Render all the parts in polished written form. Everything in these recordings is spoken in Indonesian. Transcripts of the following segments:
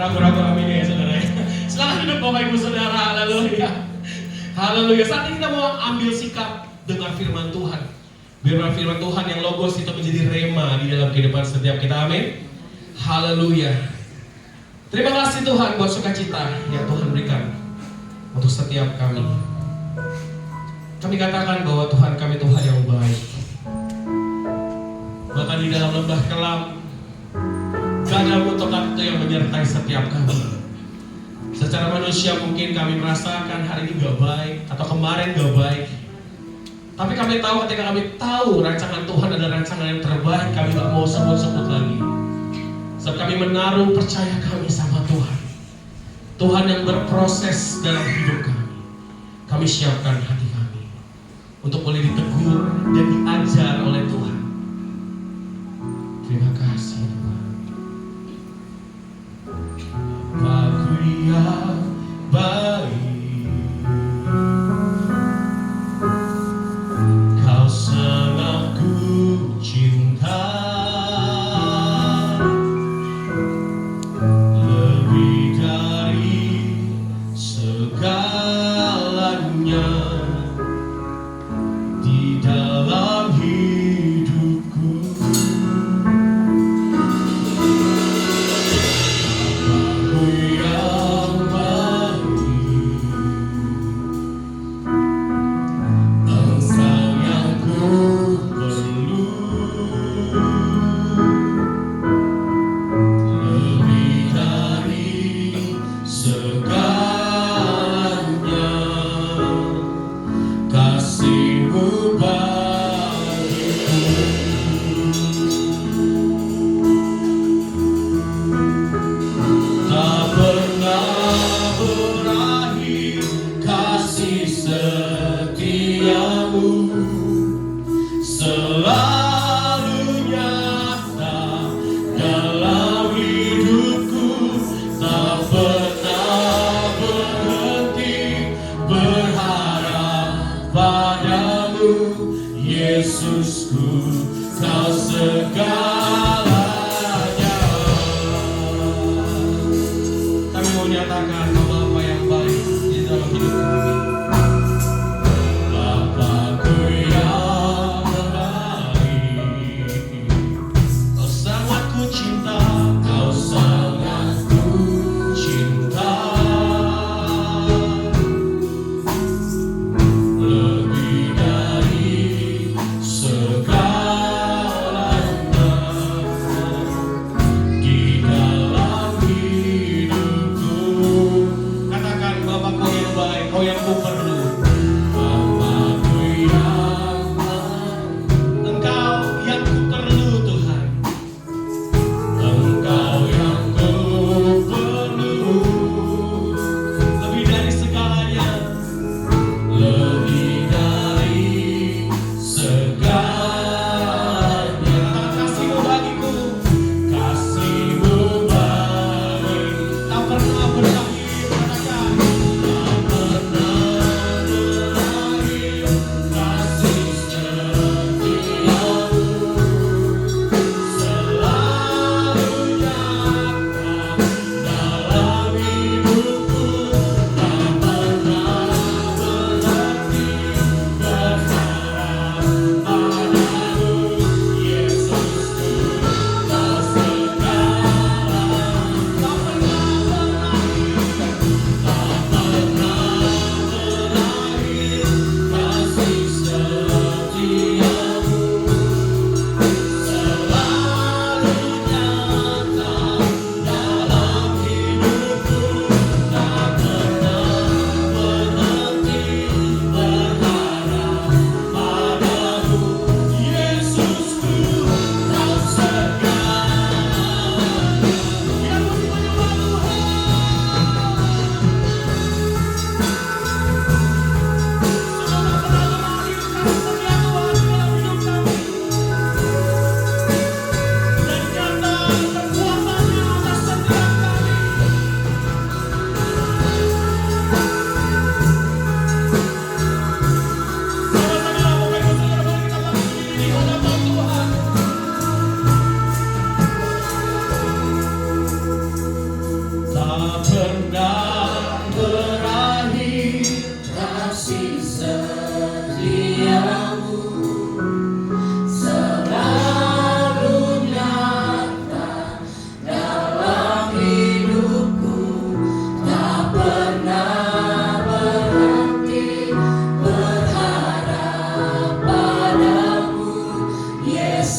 ragu-ragu amin ya saudara. Selamat hidup Bapak Ibu Saudara, haleluya. Haleluya. Saat ini kita mau ambil sikap dengan firman Tuhan. Biarlah firman Tuhan yang logos itu menjadi rema di dalam kehidupan setiap kita, amin. Haleluya. Terima kasih Tuhan buat sukacita yang Tuhan berikan untuk setiap kami. Kami katakan bahwa Tuhan kami Tuhan yang baik. Bahkan di dalam lembah kelam, gak ada mutlak itu yang menyertai setiap kami. Secara manusia mungkin kami merasakan hari ini gak baik atau kemarin gak baik. Tapi kami tahu ketika kami tahu rancangan Tuhan adalah rancangan yang terbaik, kami gak mau sebut-sebut lagi. Sebab kami menaruh percaya kami sama Tuhan. Tuhan yang berproses dalam hidup kami. Kami siapkan hati kami untuk boleh ditegur dan diajar oleh Tuhan. Terima kasih Tuhan. Aku yang baik, Kau sangat ku cinta, lebih dari segalanya di dalam hidupku.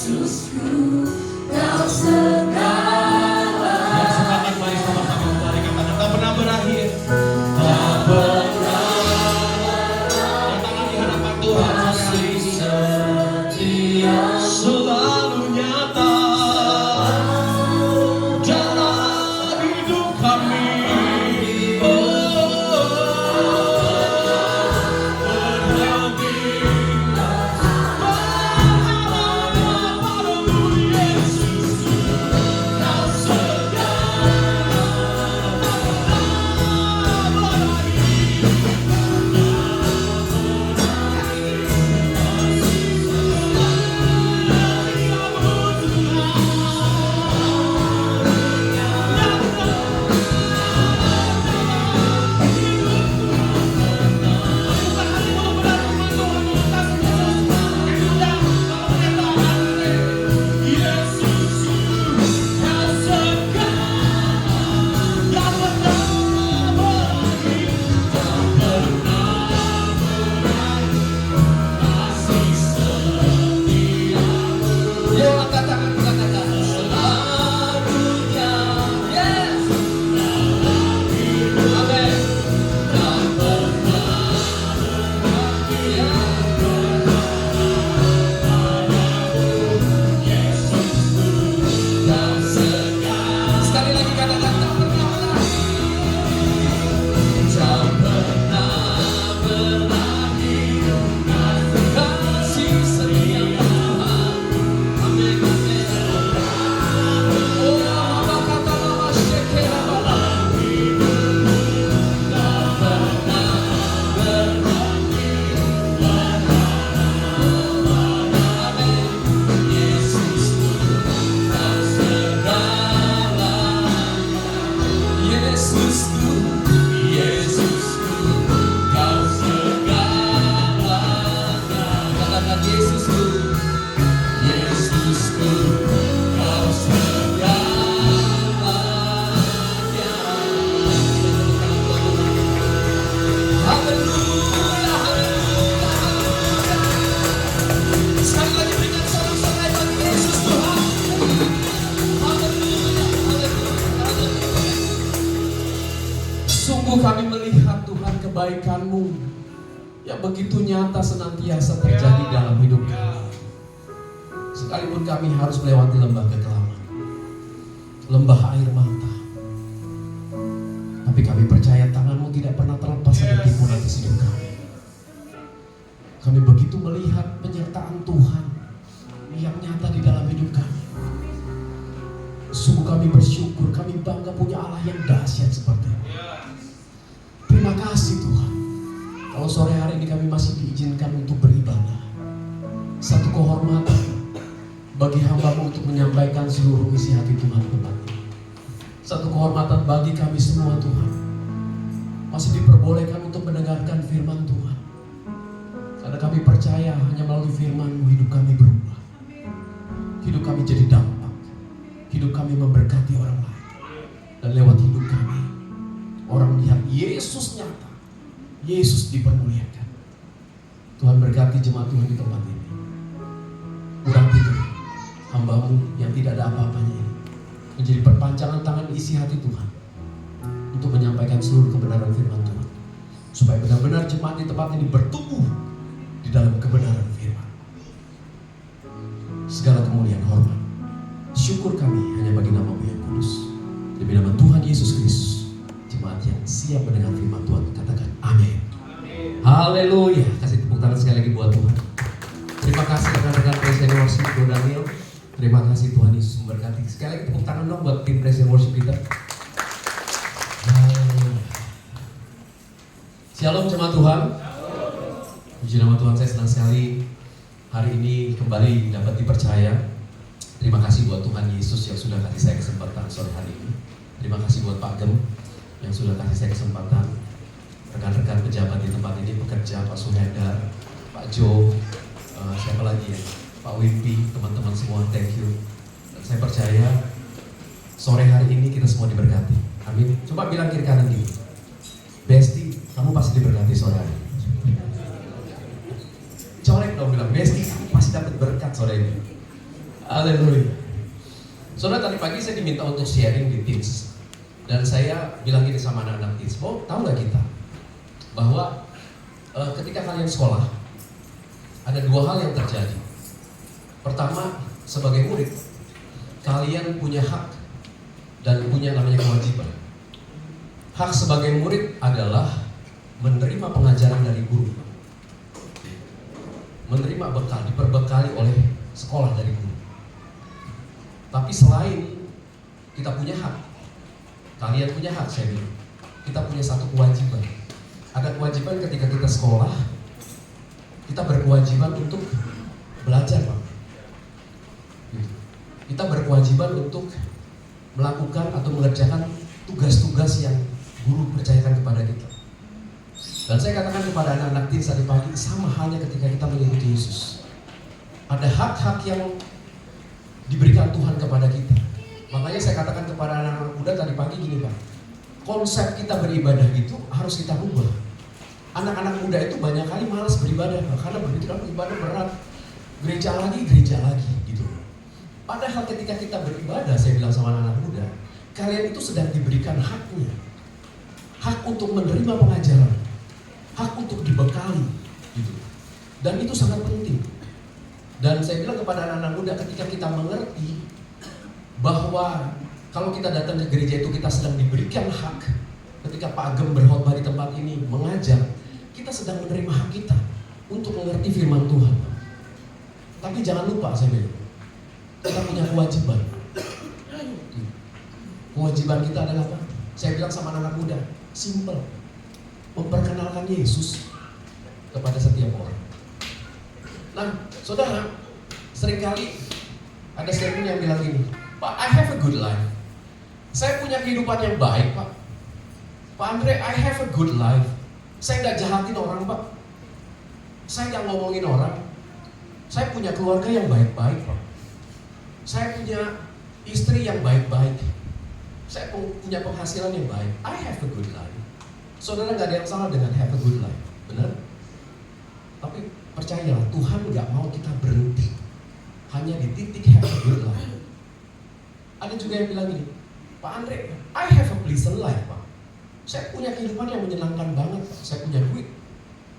Yesusku, Kau segala. Yang sepakat mari sama-sama kembali katakan tak pernah berakhir. Tak pernah. Nyatakan di hadapan Tuhan Kasih setia selalu nyata dalam hidup kami. Kami melihat Tuhan kebaikan-Mu yang begitu nyata senantiasa terjadi dalam hidup kami. Sekalipun kami harus melewati lembah kekelaman, lembah air mata, tapi kami percaya tangan-Mu tidak pernah terlepas sedetik pun atas hidup kami. Kami begitu melihat penyertaan Tuhan yang nyata di dalam hidup kami. Sungguh kami bersyukur, kami bangga punya Allah yang dahsyat seperti ini. Terima kasih Tuhan. Kalau sore hari ini kami masih diizinkan untuk beribadah, satu kehormatan bagi hamba-Mu untuk menyampaikan seluruh isi hati Tuhan tempat ini. Satu kehormatan bagi kami semua Tuhan, masih diperbolehkan untuk mendengarkan firman Tuhan. Karena kami percaya hanya melalui firman-Mu hidup kami berubah, hidup kami jadi dampak, hidup kami memberkati orang lain. Dan lewat hidup kami orang melihat Yesus nyata, Yesus dipermuliakan. Tuhan berkati jemaat Tuhan di tempat ini. Kurang tidur hamba-Mu yang tidak ada apa-apanya ini menjadi perpanjangan tangan isi hati Tuhan untuk menyampaikan seluruh kebenaran firman Tuhan, supaya benar-benar jemaat di tempat ini bertumbuh di dalam kebenaran firman. Segala kemuliaan, hormat, syukur kami hanya bagi nama-Mu yang kudus. Demi nama Tuhan Yesus Kristus, jemaat yang siap mendengar firman Tuhan katakan amin. Haleluya. Kasih tepuk tangan sekali lagi buat Tuhan. Terima kasih rekan-rekan Praise and Worship Bro Daniel. Terima kasih Tuhan Yesus memberkati. Sekali lagi tepuk tangan dong buat tim Praise and Worship kita. Shalom jemaat Tuhan. Puji nama Tuhan, saya senang sekali hari ini kembali dapat dipercaya. Terima kasih buat Tuhan Yesus yang sudah kasih saya kesempatan sore hari ini. Terima kasih buat Pak Gem yang sudah kasih saya kesempatan, rekan-rekan pejabat di tempat ini, pekerja, Pak Suhendar, Pak Jo, siapa lagi ya, Pak Wimpi, teman-teman semua, thank you. Dan saya percaya sore hari ini kita semua diberkati, amin. Coba bilang kiri kanan gini, Besti, kamu pasti diberkati sore hari. Colek dong, bilang Besti, kamu pasti dapat berkat sore ini. Haleluya. Saudara, tadi pagi saya diminta untuk sharing di Teens. Dan saya bilang gini sama anak-anak Teens, tahu nggak kita bahwa ketika kalian sekolah ada dua hal yang terjadi. Pertama, sebagai murid kalian punya hak dan punya namanya kewajiban. Hak sebagai murid adalah menerima pengajaran dari guru, menerima bekal, diperbekali oleh sekolah dari guru. Tapi selain kita punya hak, kalian punya hak, saya bilang, kita punya satu kewajiban. Ada kewajiban ketika kita sekolah, kita berkewajiban untuk belajar, Pak. Kita berkewajiban untuk melakukan atau mengerjakan tugas-tugas yang guru percayakan kepada kita. Dan saya katakan kepada anak-anak Teens tadi pagi, sama halnya ketika kita mengikuti Yesus. Ada hak-hak yang diberikan Tuhan kepada kita. Makanya saya katakan kepada anak-anak muda tadi pagi gini, Pak. Konsep kita beribadah itu harus kita ubah. Anak-anak muda itu banyak kali malas beribadah, Pak, karena berpikir ibadah berat. Gereja lagi gitu. Padahal ketika kita beribadah, saya bilang sama anak-anak muda, kalian itu sedang diberikan haknya. Hak untuk menerima pengajaran, hak untuk dibekali gitu. Dan itu sangat penting. Dan saya bilang kepada anak-anak muda, ketika kita mengerti bahwa kalau kita datang ke gereja itu kita sedang diberikan hak. Ketika Pak Agem berkhotbah di tempat ini mengajar, kita sedang menerima hak kita untuk mengerti firman Tuhan. Tapi jangan lupa, saya bilang, kita punya kewajiban. Kewajiban kita adalah apa? Saya bilang sama anak-anak muda, simple, memperkenalkan Yesus kepada setiap orang. Nah, saudara, seringkali ada statement yang bilang gini, Pak, I have a good life. Saya punya kehidupan yang baik, Pak. Pak Andre, I have a good life. Saya nggak jahatin orang, Pak. Saya nggak ngomongin orang. Saya punya keluarga yang baik-baik, Pak. Saya punya istri yang baik-baik. Saya punya penghasilan yang baik. I have a good life. Saudara, nggak ada yang salah dengan have a good life, benar? Tapi percayalah, Tuhan nggak mau kita berhenti hanya di titik have a good life. Ada juga yang bilang gini, Pak Andre, I have a pleasant life, Pak. Saya punya kehidupan yang menyenangkan banget, Pak. Saya punya duit.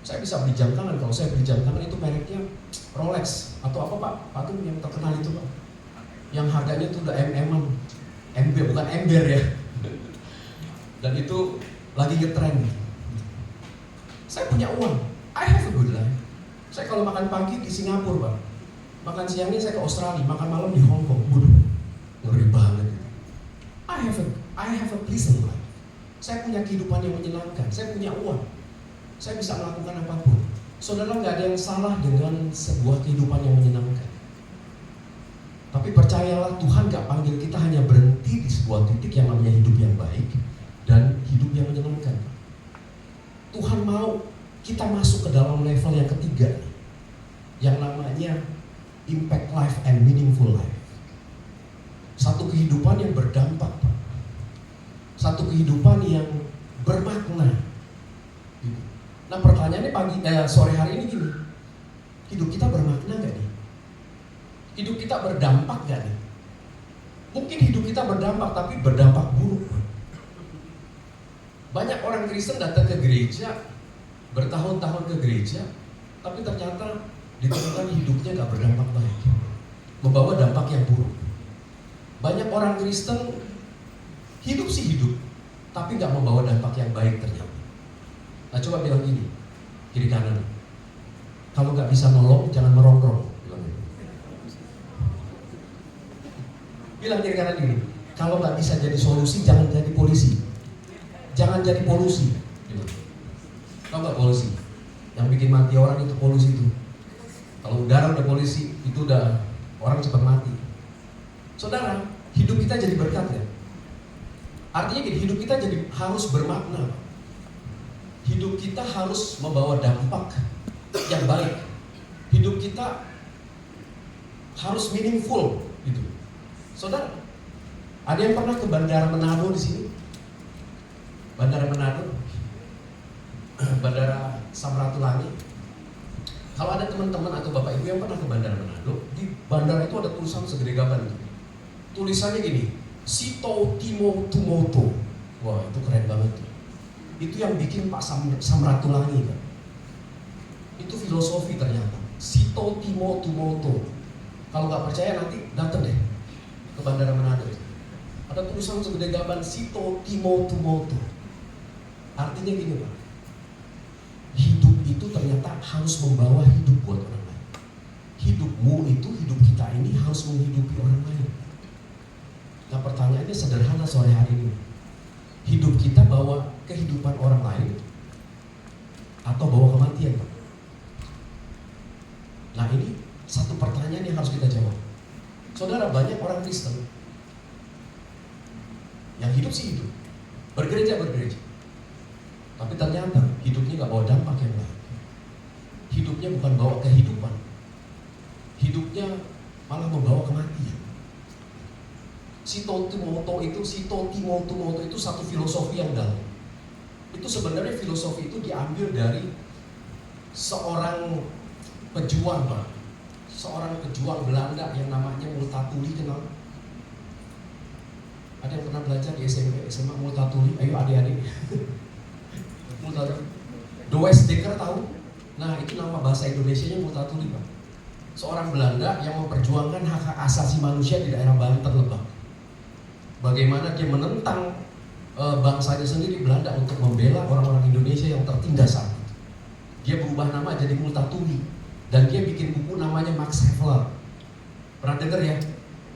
Saya bisa beli jam tangan. Kalau saya beli jam tangan itu mereknya Rolex atau apa, Pak? Pak tuh yang terkenal itu, Pak. Yang harganya tuh udah ember, bukan ember ya. Dan itu lagi ngetrend. Saya punya uang. I have a good life. Saya kalau makan pagi di Singapura, Pak. Makan siangnya saya ke Australia, makan malam di Hong Kong. Waduh, ngeri banget. I have a pleasant life. Saya punya kehidupan yang menyenangkan. Saya punya uang. Saya bisa melakukan apapun. Saudara, nggak ada yang salah dengan sebuah kehidupan yang menyenangkan. Tapi percayalah, Tuhan nggak panggil kita hanya berhenti di sebuah titik yang namanya hidup yang baik dan hidup yang menyenangkan. Tuhan mau kita masuk ke dalam level yang ketiga, yang namanya impact life and meaningful life. Satu kehidupan yang berdampak, satu kehidupan yang bermakna. Nah, pertanyaannya sore hari ini gini, hidup kita bermakna gak nih? Hidup kita berdampak gak nih? Mungkin hidup kita berdampak, tapi berdampak buruk. Banyak orang Kristen datang ke gereja, bertahun-tahun ke gereja, tapi ternyata ditemukan hidupnya gak berdampak baik, membawa dampak yang buruk. Banyak orang Kristen hidup sih hidup, tapi gak membawa dampak yang baik ternyata. Nah, coba bilang gini, kiri kanan, kalau gak bisa nolong, jangan merongrong. Bilang kiri kanan gini, kalau gak bisa jadi solusi, jangan jadi polisi. Jangan jadi polusi. Tahu gak polusi? Yang bikin mati orang itu polusi itu. Kalau udara udah polusi, itu udah orang cepat mati. Saudara, hidup kita jadi berkat ya. Artinya gini, hidup kita jadi harus bermakna. Hidup kita harus membawa dampak yang baik. Hidup kita harus meaningful gitu. Saudara, ada yang pernah ke Bandara Manado di sini? Bandara Manado, Bandara Samratulangi. Kalau ada teman-teman atau bapak ibu yang pernah ke Bandara Manado, di bandara itu ada tulisan segede gaban itu. Tulisannya gini, Sito Timo Tumoto. Wah, itu keren banget tuh. Itu yang bikin Pak Samratulangi kan. Itu filosofi ternyata. Sito Timo Tumoto. Kalau nggak percaya nanti datang deh ke Bandara Manado. Ada tulisan segede gaban Sito Timo Tumoto. Artinya gini Pak. Hidup itu ternyata harus membawa hidup buat orang lain. Hidupmu itu, hidup kita ini harus menghidupi orang lain. Nah pertanyaannya sederhana sore hari ini. Hidup kita bawa kehidupan orang lain atau bawa kematian Pak? Nah ini satu pertanyaan yang harus kita jawab. Saudara, banyak orang Kristen yang hidup sih hidup, bergereja, tapi ternyata hidupnya gak bawa dampak yang baik. Hidupnya bukan bawa kehidupan, hidupnya malah membawa kematian. Sito Timoto itu satu filosofi yang dalam. Itu sebenarnya filosofi itu diambil dari seorang pejuang Pak. Seorang pejuang Belanda yang namanya Multatuli, kenal? Ada yang pernah belajar di SMP, SMA Multatuli? Ayo adik-adik. Multatuli. De Westdekker tahu? Nah itu nama bahasa Indonesianya Multatuli Pak. Seorang Belanda yang memperjuangkan hak asasi manusia di daerah Banten Lebak. Bagaimana dia menentang bangsanya sendiri Belanda untuk membela orang-orang Indonesia yang tertindas saat itu. Dia berubah nama jadi Multatuli dan dia bikin buku namanya Max Havelaar. Pernah dengar ya?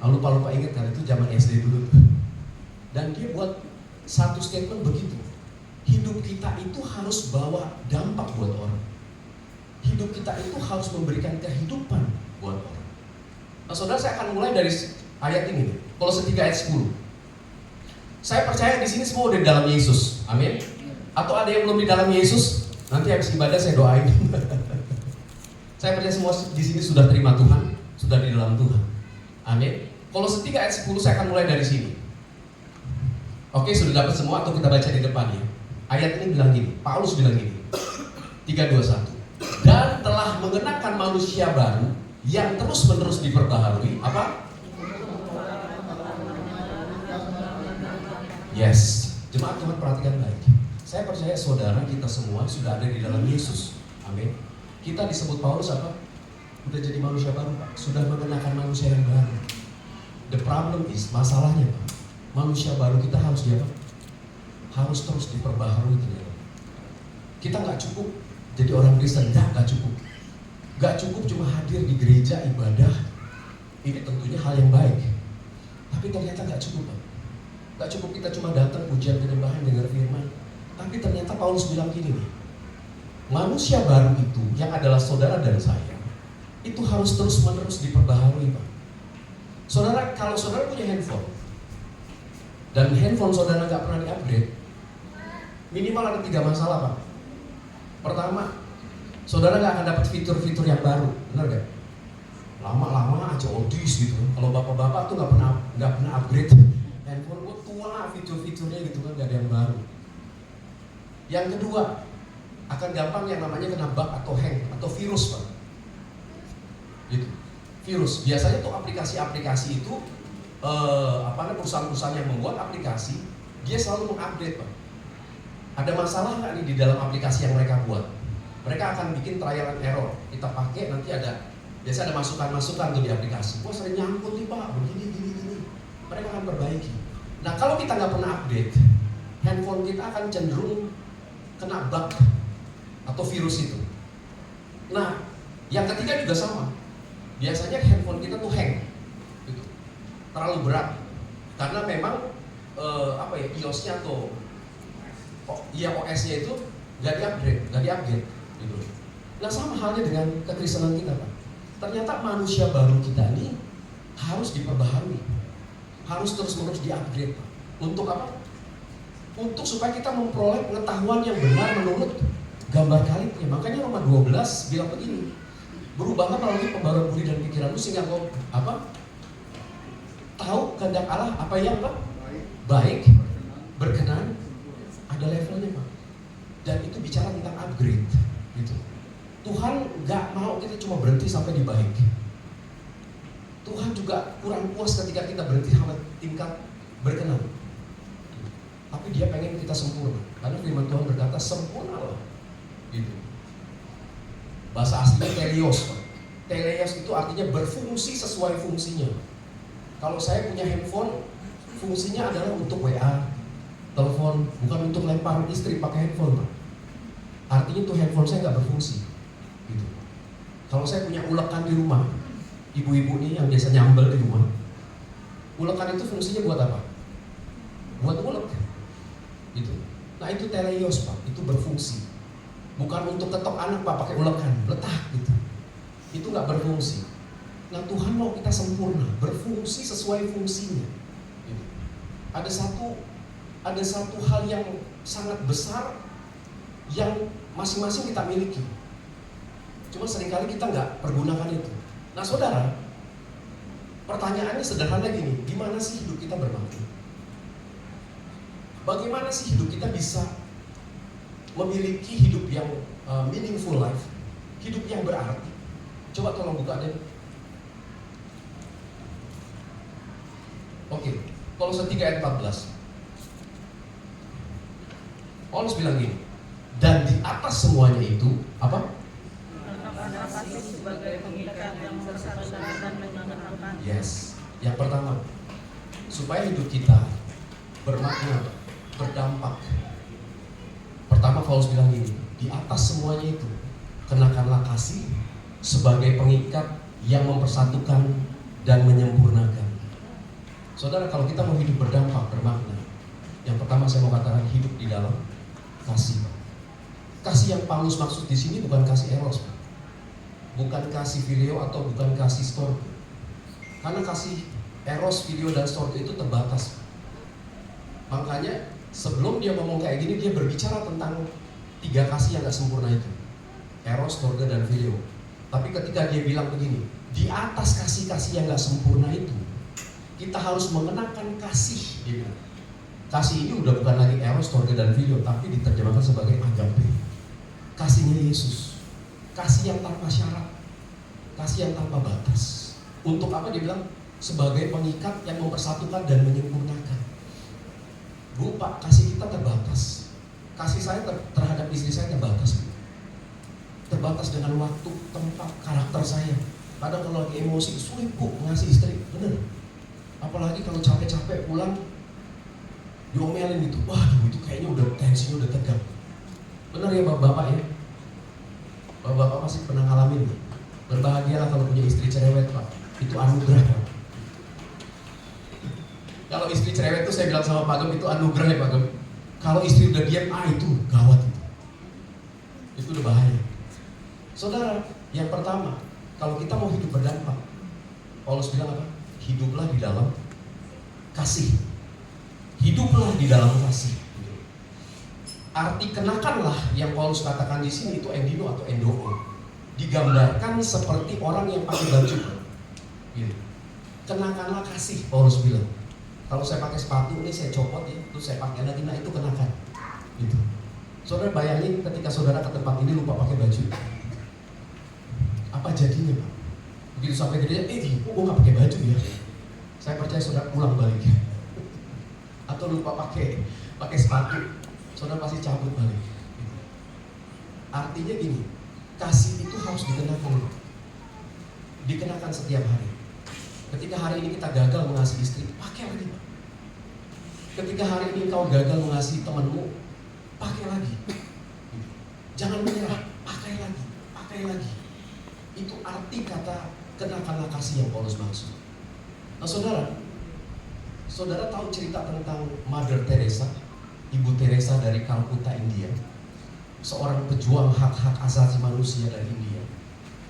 Lupa ingat kan itu zaman SD dulu. Dan dia buat satu statement begitu. Hidup kita itu harus bawa dampak buat orang. Hidup kita itu harus memberikan kehidupan buat orang. Nah saudara, saya akan mulai dari ayat ini, Kolose 3 ayat 10. Saya percaya di sini semua udah di dalam Yesus, amin. Atau ada yang belum di dalam Yesus? Nanti habis ibadah saya doain. Saya percaya semua di sini sudah terima Tuhan, sudah di dalam Tuhan, amin. Kolose 3 ayat 10 saya akan mulai dari sini. Oke, sudah dapat semua atau kita baca di depannya? Ayat ini bilang gini, Paulus bilang gini, 3:21. Dan telah mengenakan manusia baru yang terus-menerus diperbaharui, apa? Yes, jemaat Tuhan perhatikan baik. Saya percaya saudara kita semua sudah ada di dalam Yesus, amin. Kita disebut Paulus apa? Udah jadi manusia baru Pak, sudah mengenakan manusia yang baru. The problem is, masalahnya Pak, manusia baru kita harus apa? Harus terus diperbaharui ternyata. Kita nggak cukup jadi orang Kristen, nggak cukup. Nggak cukup cuma hadir di gereja ibadah. Ini tentunya hal yang baik. Tapi ternyata nggak cukup Pak. Nggak cukup kita cuma datang pujian penyembahan dengar firman. Tapi ternyata Paulus bilang gini nih, manusia baru itu yang adalah saudara dan saya itu harus terus-menerus diperbaharui Pak. Saudara, kalau saudara punya handphone dan handphone saudara nggak pernah di-upgrade, minimal ada 3 masalah Pak. Pertama, saudara nggak akan dapat fitur-fitur yang baru, benar gak? Lama-lama aja odis gitu. Kalau bapak-bapak tuh nggak pernah upgrade handphone, gue tua fitur-fiturnya gitu kan, nggak ada yang baru. Yang kedua, akan gampang yang namanya kena bug atau hang atau virus Pak. Gitu. Virus. Biasanya tuh aplikasi-aplikasi itu perusahaan-perusahaan yang membuat aplikasi, dia selalu mengupdate Pak. Ada masalah nggak nih di dalam aplikasi yang mereka buat? Mereka akan bikin trial and error. Kita pakai nanti biasa ada masukan-masukan tuh di aplikasi. Wah sering nyangkut nih Pak, begini. Mereka akan perbaiki. Nah kalau kita nggak pernah update, handphone kita akan cenderung kena bug atau virus itu. Nah yang ketiga juga sama. Biasanya handphone kita tuh hang, gitu. Terlalu berat. Karena memang iOS-nya atau OS-nya itu nggak diupgrade, gitu. Nah sama halnya dengan kekristenan kita Pak. Ternyata manusia baru kita ini harus diperbaharui, harus terus-menerus di-upgrade Pak. Untuk apa? Untuk supaya kita memperoleh pengetahuan yang benar menurut gambar kalibnya. Makanya Roma 12 bilang begini, berubahlah melalui pembaruan budi dan pikiranmu sehingga kau tahu kehendak Allah apa yang baik, berkenan, ada levelnya Pak. Dan itu bicara tentang upgrade, gitu. Tuhan nggak mau kita cuma berhenti sampai di baik. Tuhan juga kurang puas ketika kita berhenti sampai tingkat berkenan. Tapi Dia pengen kita sempurna. Karena firman Tuhan berkata sempurnalah. Gitu. Bahasa aslinya teleos. Teleos itu artinya berfungsi sesuai fungsinya. Kalau saya punya handphone, fungsinya adalah untuk WA, telepon, bukan untuk lempar istri pakai handphone, Pak. Artinya tuh handphone saya nggak berfungsi. Gitu. Kalau saya punya ulekan di rumah, ibu-ibu nih yang biasa nyambel di rumah, ulekan itu fungsinya buat apa? Buat ulek. Gitu. Nah itu teleos, Pak, itu berfungsi. Bukan untuk ketok anak, Pak, pakai ulekan, letak gitu. Itu nggak berfungsi. Nah Tuhan mau kita sempurna, berfungsi sesuai fungsinya. Gitu. Ada satu hal yang sangat besar yang masing-masing kita miliki. Cuma seringkali kita nggak pergunakan itu. Nah saudara, pertanyaannya sederhana gini, gimana sih hidup kita bermakna? Bagaimana sih hidup kita bisa memiliki hidup yang meaningful life, hidup yang berarti? Coba tolong buka deh. Oke, Kolose 3 ayat 14. Paulus bilang gini, dan di atas semuanya itu apa? Yes. Yang pertama, supaya hidup kita bermakna, berdampak. Pertama Paulus bilang gini, di atas semuanya itu kenakanlah kasih sebagai pengikat yang mempersatukan dan menyempurnakan. Saudara, kalau kita mau hidup berdampak, bermakna, yang pertama saya mau katakan hidup di dalam kasih. Kasih yang Paulus maksud di sini bukan kasih eros, bukan kasih video atau bukan kasih store. Karena kasih eros, video dan store itu terbatas. Makanya sebelum dia ngomong kayak gini, dia berbicara tentang 3 kasih yang gak sempurna itu, eros, storge, dan video. Tapi ketika dia bilang begini, di atas kasih-kasih yang gak sempurna itu, kita harus mengenakan kasih. Dia bilang, kasih ini udah bukan lagi eros, storge, dan video, tapi diterjemahkan sebagai agape. Kasihnya Yesus, kasih yang tanpa syarat, kasih yang tanpa batas. Untuk apa dia bilang? Sebagai pengikat yang mempersatukan dan menyempurnakan. Bu, Pak, kasih kita terbatas. Kasih saya terhadap istri saya terbatas. Terbatas dengan waktu, tempat, karakter saya. Kadang kalau lagi emosi, sulit Bu ngasih istri, bener. Apalagi kalau capek-capek pulang, diomelin gitu. Waduh, itu kayaknya udah tensinya udah tegang. Bener ya Bapak-bapak ya? Bapak-bapak masih pernah ngalamin nih. Berbahagialah kalau punya istri cerewet, Pak. Itu anugerah, Pak. Kalau istri cerewet itu saya bilang sama Pak Gem, itu anugerah ya Pak Gem. Kalau istri udah diam, itu gawat itu. Itu udah bahaya. Saudara, yang pertama, kalau kita mau hidup berdampak, Paulus bilang apa? Hiduplah di dalam kasih. Hiduplah di dalam kasih. Arti kenakanlah yang Paulus katakan di sini itu endino atau endoo. Digambarkan seperti orang yang pakai baju. Gitu. Kenakanlah kasih, Paulus bilang. Kalau saya pakai sepatu ini saya copot ya, terus saya pakai lagi, nah itu kenakan. Gitu. Saudara bayangin ketika saudara ke tempat ini lupa pakai baju. Apa jadinya Pak? Begitu sampai gereja, kok gue gak pakai baju ya? Saya percaya saudara pulang balik. Atau lupa pakai sepatu, saudara pasti cabut balik. Artinya gini, kasih itu harus dikenakan. Dikenakan setiap hari. Ketika hari ini kita gagal mengasihi istri, pakai lagi Pak. Ketika hari ini kau gagal mengasihi temanmu, pakai lagi. Jangan menyerah, pakai lagi. Itu arti kata kenakanlah kasih yang Paulus maksud. Nah saudara tahu cerita tentang Mother Teresa, Ibu Teresa dari Calcutta, India, seorang pejuang hak-hak asasi manusia dari India,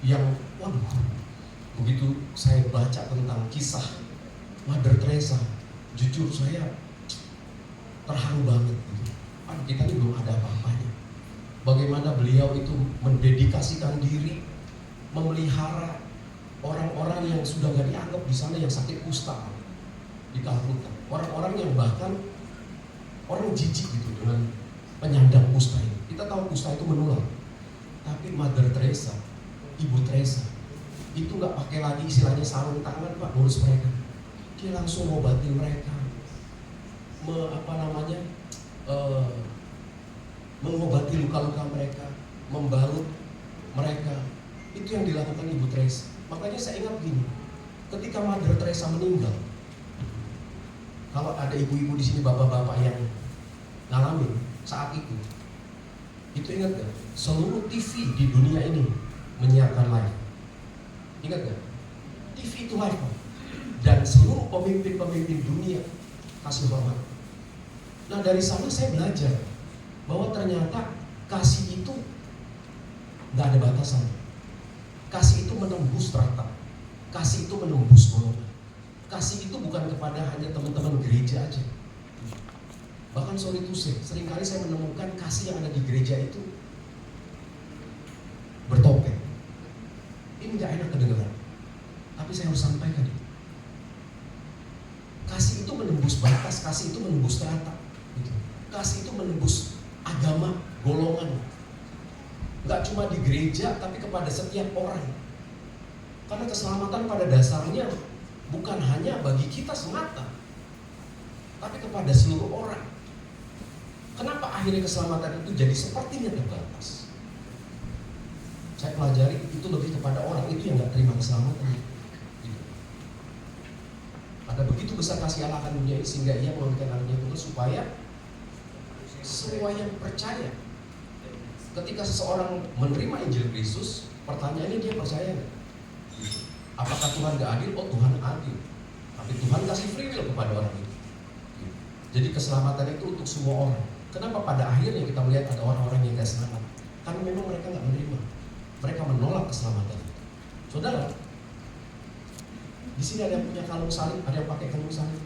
yang begitu saya baca tentang kisah Mother Teresa, jujur saya terharu banget. Kita ini belum ada apa-apanya. Bagaimana beliau itu mendedikasikan diri, memelihara orang-orang yang sudah gak dianggap di sana yang sakit kusta di Calcutta. Orang-orang yang bahkan orang jijik gitu dengan penyandang kusta ini. Kita tahu kusta itu menular. Tapi Mother Teresa, Ibu Teresa, itu nggak pakai lagi istilahnya sarung tangan Pak ngurus mereka. Dia langsung ngobatin mereka, mengobati luka-luka mereka, membalut mereka. Itu yang dilakukan Ibu Teresa. Makanya saya ingat gini, ketika Mother Teresa meninggal, kalau ada ibu-ibu di sini, bapak-bapak yang ngalamin saat itu ingat gak? Seluruh TV di dunia ini menyiarkan live. Ingat gak? TV itu live Pak. Dan seluruh pemimpin-pemimpin dunia kasih hormat. Nah dari sana saya belajar bahwa ternyata kasih itu gak ada batasan. Kasih itu menembus rata. Kasih itu menembus golongan. Kasih itu bukan kepada hanya teman-teman gereja aja. Bahkan sorry to say, seringkali saya menemukan kasih yang ada di gereja itu bertopeng. Ini gak enak kedengeran, tapi saya harus sampaikan. Kasih itu menembus batas, kasih itu menembus rata. Kasih itu menembus agama, golongan. Gak cuma di gereja, tapi kepada setiap orang. Karena keselamatan pada dasarnya bukan hanya bagi kita semata, tapi kepada seluruh orang. Kenapa akhirnya keselamatan itu jadi sepertinya terbatas? Saya pelajari itu lebih kepada orang itu yang gak terima keselamatan. Ada begitu besar kasih Allah akan dunia ini sehingga ia memberikan anaknya Tuhan supaya semua yang percaya. Ketika seseorang menerima Injil Kristus, pertanyaannya dia percaya gak? Apakah Tuhan gak adil? Oh Tuhan adil. Tapi Tuhan kasih free will kepada orang itu. Jadi keselamatan itu untuk semua orang. Kenapa pada akhirnya kita melihat ada orang-orang yang gak selamat? Karena memang mereka gak menerima. Mereka menolak keselamatan. Saudara, di sini ada yang punya kalung salib, ada yang pakai kalung salib.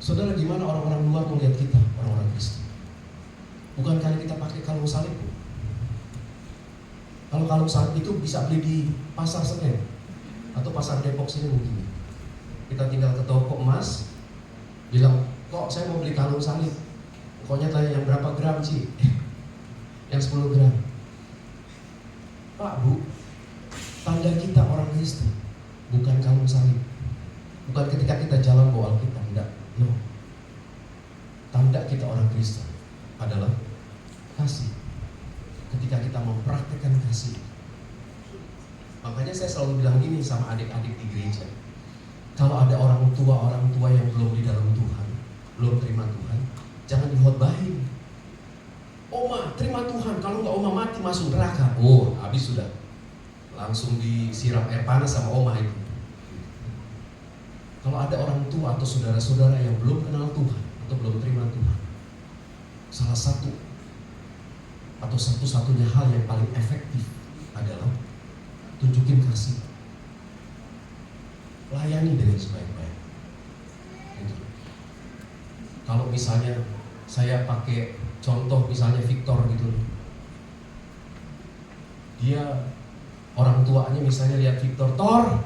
Saudara, gimana orang-orang luar melihat kita, orang-orang Kristen? Bukan kali kita pakai kalung salib, Bu. Kalau kalung salib itu bisa beli di pasar Senen atau pasar Depok sini mungkin. Kita tinggal ke toko emas, bilang, kok saya mau beli kalung salib. Pokoknya tanya yang berapa gram sih? Yang 10 gram. Pak, Bu, tanda kita orang Kristen bukan kalung salib. Bukan ketika kita jalan bawa Alkitab, enggak. No. Tanda kita orang Kristen adalah kasih. Ketika kita mempraktikkan kasih. Makanya saya selalu bilang gini sama adik-adik di gereja. Kalau ada orang tua yang belum di dalam Tuhan, belum terima Tuhan, jangan dihotbahin. Oma, terima Tuhan, kalau nggak oma mati masuk neraka. Oh, habis sudah. Langsung disiram air panas sama oma itu. Kalau ada orang tua atau saudara-saudara yang belum kenal Tuhan atau belum terima Tuhan, salah satu atau satu-satunya hal yang paling efektif adalah tunjukin kasih. Layani dengan sebaik-baik. Gitu. Kalau misalnya saya pakai contoh misalnya Victor gitu, dia orang tuanya misalnya lihat Victor, Tor,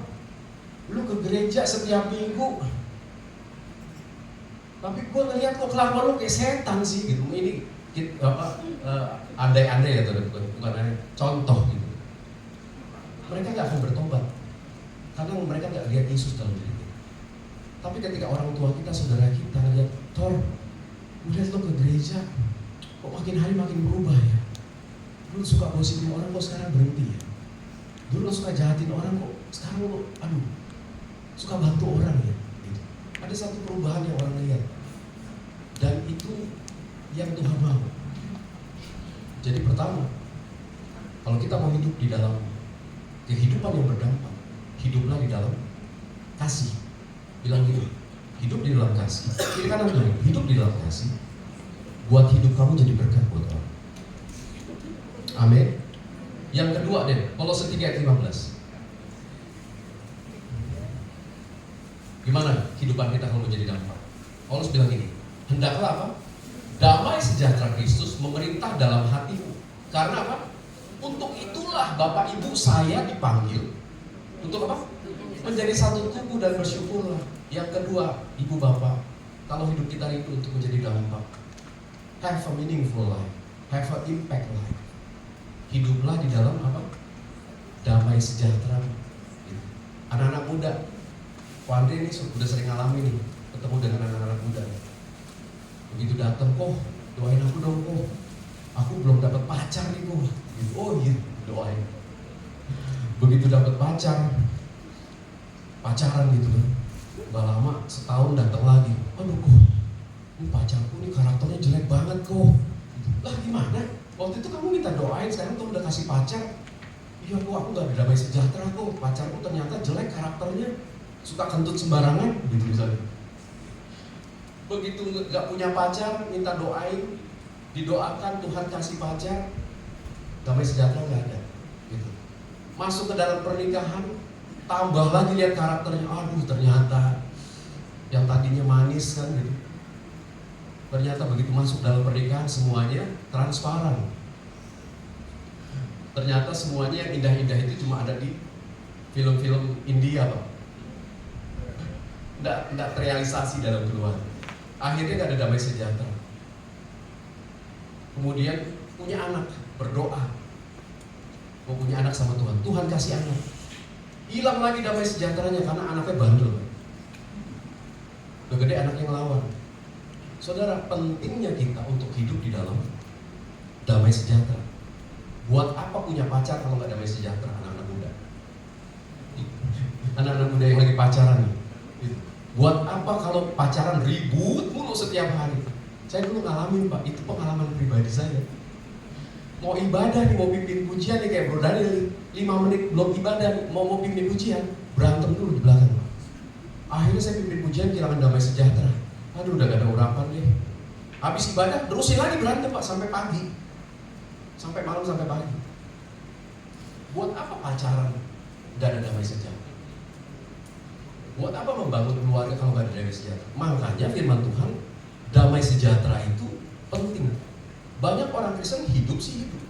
lu ke gereja setiap minggu, tapi gue ngeliat kok kelakuan lu kayak setan sih gitu. Ini andai-andai ya tuh, bukan andai, contoh gitu. Mereka nggak akan bertobat karena mereka nggak lihat Yesus dalam diri kita. Tapi ketika orang tua kita, saudara kita ngeliat, Tor, udah lo ke gereja, kok makin hari makin berubah ya. Dulu suka gosipin orang, kok sekarang berhenti ya. Dulu lo suka jahatin orang, kok sekarang lo, suka bantu orang ya. Gitu. Ada satu perubahan yang orang lihat, dan itu yang Tuhan mau. Jadi pertama, kalau kita mau hidup di dalam kehidupan yang berdampak, hiduplah di dalam kasih. Bilang gitu, hidup di dalam kasih. Kiri kanan dulu, hidup di dalam kasih. Buat hidup kamu jadi berkat buat orang. Amin. Yang kedua deh, Kolose 3 ayat 15. Gimana kehidupan kita kalau jadi dampak? Paulus bilang gini, hendaklah apa? Damai sejahtera Kristus memerintah dalam hatimu. Karena apa? Untuk itulah Bapak Ibu saya dipanggil. Untuk apa? Menjadi satu tubuh dan bersyukurlah. Yang kedua, Ibu Bapak, kalau hidup kita itu untuk menjadi dampak, have a meaningful life. have an impact life. Hiduplah di dalam apa? Damai sejahtera. Anak-anak muda, Wandi ini sudah sering ngalamin nih, ketemu dengan anak-anak muda. Begitu datang, kok doain aku dong, kok aku belum dapat pacar nih, kok. Oh iya, doain. Begitu dapat pacaran gitu kan, gak lama setahun datang lagi. Aduh, kok ini pacarku nih karakternya jelek banget, kok. Lah gimana? Waktu itu kamu minta doain, sekarang kamu udah kasih pacar. Iya, kok aku gak damai sejahtera, kok pacarku ternyata jelek karakternya, suka kentut sembarangan gitu misalnya. Begitu gak punya pacar, minta doain, didoakan Tuhan kasih pacar, damai sejahtera gak ada gitu. Masuk ke dalam pernikahan, tambah lagi lihat karakternya, aduh ternyata yang tadinya manis kan gitu, ternyata begitu masuk dalam pernikahan semuanya transparan. Ternyata semuanya yang indah-indah itu cuma ada di film-film India, Pak. Nggak terrealisasi dalam keluarga. Akhirnya nggak ada damai sejahtera. Kemudian punya anak, berdoa mau punya anak sama Tuhan, Tuhan kasih anak, hilang lagi damai sejahteranya karena anaknya bandel. Udah gede anaknya ngelawan. Saudara, pentingnya kita untuk hidup di dalam damai sejahtera. Buat apa punya pacar kalau nggak damai sejahtera, anak-anak muda? Anak-anak muda yang lagi pacaran nih. Buat apa kalau pacaran ribut mulu setiap hari? Saya dulu ngalamin, Pak, itu pengalaman pribadi saya. Mau ibadah nih, mau pimpin pujian nih, kayak Bro Daniel, 5 menit belum ibadah nih, mau pimpin pujian, berantem dulu di belakang, Pak. Akhirnya saya pimpin pujian kehilangan damai sejahtera. Aduh, udah gak ada urapan deh. Habis ibadah terusin lagi berantem, Pak, sampai pagi. Sampai malam, sampai pagi. Buat apa pacaran gak ada damai sejahtera? Buat apa membangun keluarga kalau gak ada damai sejahtera? Makanya firman Tuhan, damai sejahtera itu penting. Banyak orang Kristen hidup sih hidup,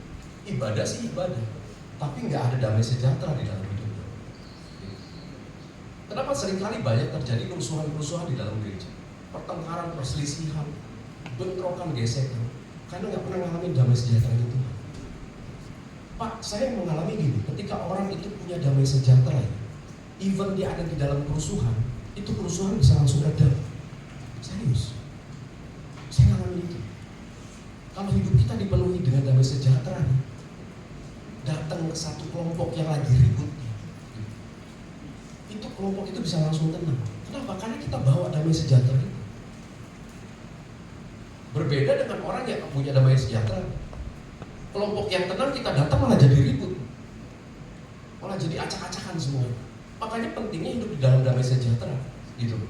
ibadah sih ibadah, tapi gak ada damai sejahtera di dalam hidupnya. Kenapa seringkali banyak terjadi kerusuhan-kerusuhan di dalam gereja? Pertengkaran, perselisihan, bentrokan, gesekan, karena gak pernah ngalamin damai sejahtera itu. Pak, saya mengalami gini, ketika orang itu punya damai sejahtera, even dia ada di dalam kerusuhan, itu kerusuhan bisa langsung redam. Serius, saya ngalamin itu. Kalau hidup kita dipenuhi dengan damai sejahtera, datang ke satu kelompok yang lagi ribut, itu kelompok itu bisa langsung tenang. Kenapa? Karena kita bawa damai sejahtera itu. Berbeda dengan orang yang punya damai sejahtera. Kelompok yang tenang kita datang malah jadi ribut, malah jadi acak-acakan semua. Makanya pentingnya hidup di dalam damai sejahtera, gitu.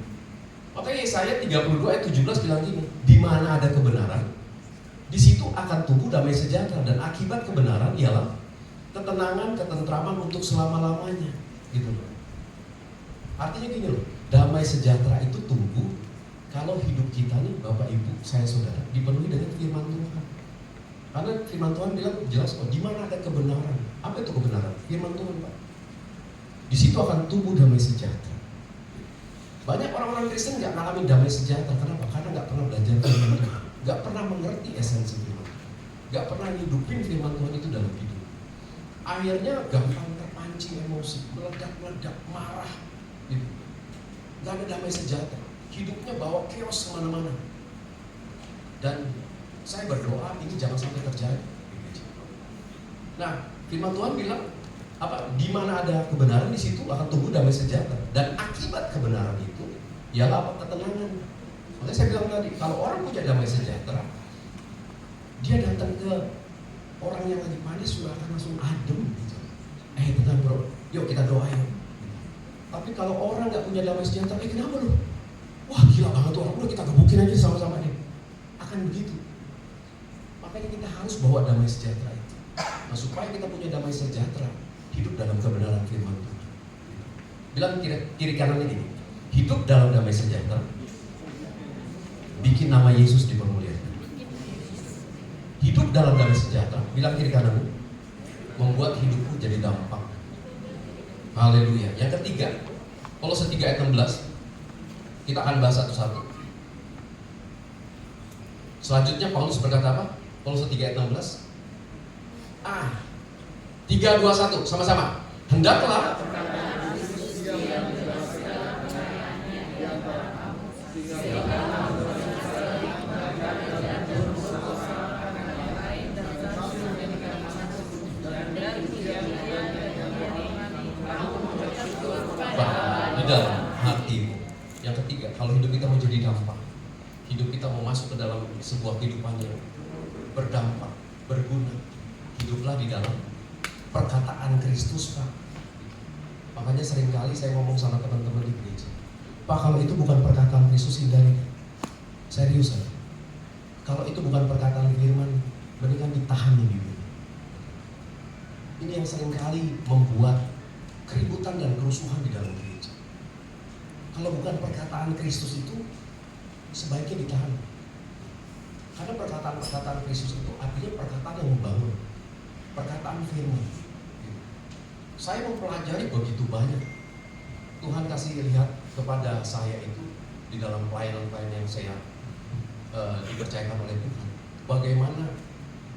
Makanya Yesaya 32 ayat 17 bilang gini, di mana ada kebenaran, di situ akan tumbuh damai sejahtera, dan akibat kebenaran ialah ketenangan, ketentraman untuk selama-lamanya, gitu. Artinya gini loh, damai sejahtera itu tumbuh kalau hidup kita nih, Bapak Ibu, saya saudara, dipenuhi dengan firman Tuhan. Karena firman Tuhan bilang jelas, di mana ada kebenaran. Apa itu kebenaran? Firman Tuhan, Pak. Di situ akan tumbuh damai sejahtera. Banyak orang-orang Kristen nggak ngalamin damai sejahtera. Kenapa? Karena nggak pernah belajar firman Tuhan, nggak pernah mengerti esensi firman Tuhan, nggak pernah hidupin firman Tuhan itu dalam hidup. Akhirnya gampang terpancing emosi, meledak-meledak, marah, gitu. Nggak ada damai sejahtera. Hidupnya bawa chaos kemana-mana. Dan saya berdoa ini jangan sampai terjadi. Nah, firman Tuhan bilang apa? Di mana ada kebenaran, di situ akan tumbuh damai sejahtera. Dan akibat kebenaran itu ialah apa? Ketenangan. Makanya saya bilang tadi, kalau orang punya damai sejahtera, dia datang ke orang yang lagi panas sudah akan langsung adem. Gitu. Tenang bro, yuk kita doain. Tapi kalau orang nggak punya damai sejahtera, kenapa lu? Wah gila banget tuh orang, udah kita gebukin aja sama-sama deh. Akan begitu. Makanya kita harus bawa damai sejahtera itu. Nah, supaya kita punya damai sejahtera, hidup dalam kebenaran firman Tuhan. Bilang kiri kanannya gini, hidup dalam damai sejahtera, bikin nama Yesus dipermuliakan. Hidup dalam damai sejahtera, bilang kiri kanannya, membuat hidupku jadi dampak. Haleluya. Yang ketiga, Kolose 3 ayat 16, kita akan bahas satu-satu. Selanjutnya Paulus berkata apa? Kolose 3 ayat 16. 3, 2, 1 sama-sama. Hendaklah di dalam hatimu. Yang ketiga, kalau hidup kita mau jadi dampak, hidup kita mau masuk ke dalam sebuah kehidupan yang berdampak, berguna, hiduplah di dalam perkataan Kristus, Pak. Makanya seringkali saya ngomong sama teman-teman di gereja, Pak, kalau itu bukan perkataan Kristus, hindari. Serius, ya? Kalau itu bukan perkataan firman, mendingan ditahan di bibir. Ini yang seringkali membuat keributan dan kerusuhan di dalam gereja. Kalau bukan perkataan Kristus itu, sebaiknya ditahan. Karena perkataan-perkataan Kristus itu artinya perkataan yang membangun, perkataan firman. Saya mempelajari begitu banyak. Tuhan kasih lihat kepada saya itu di dalam pelayanan-pelayanan yang saya dipercayakan oleh Tuhan, bagaimana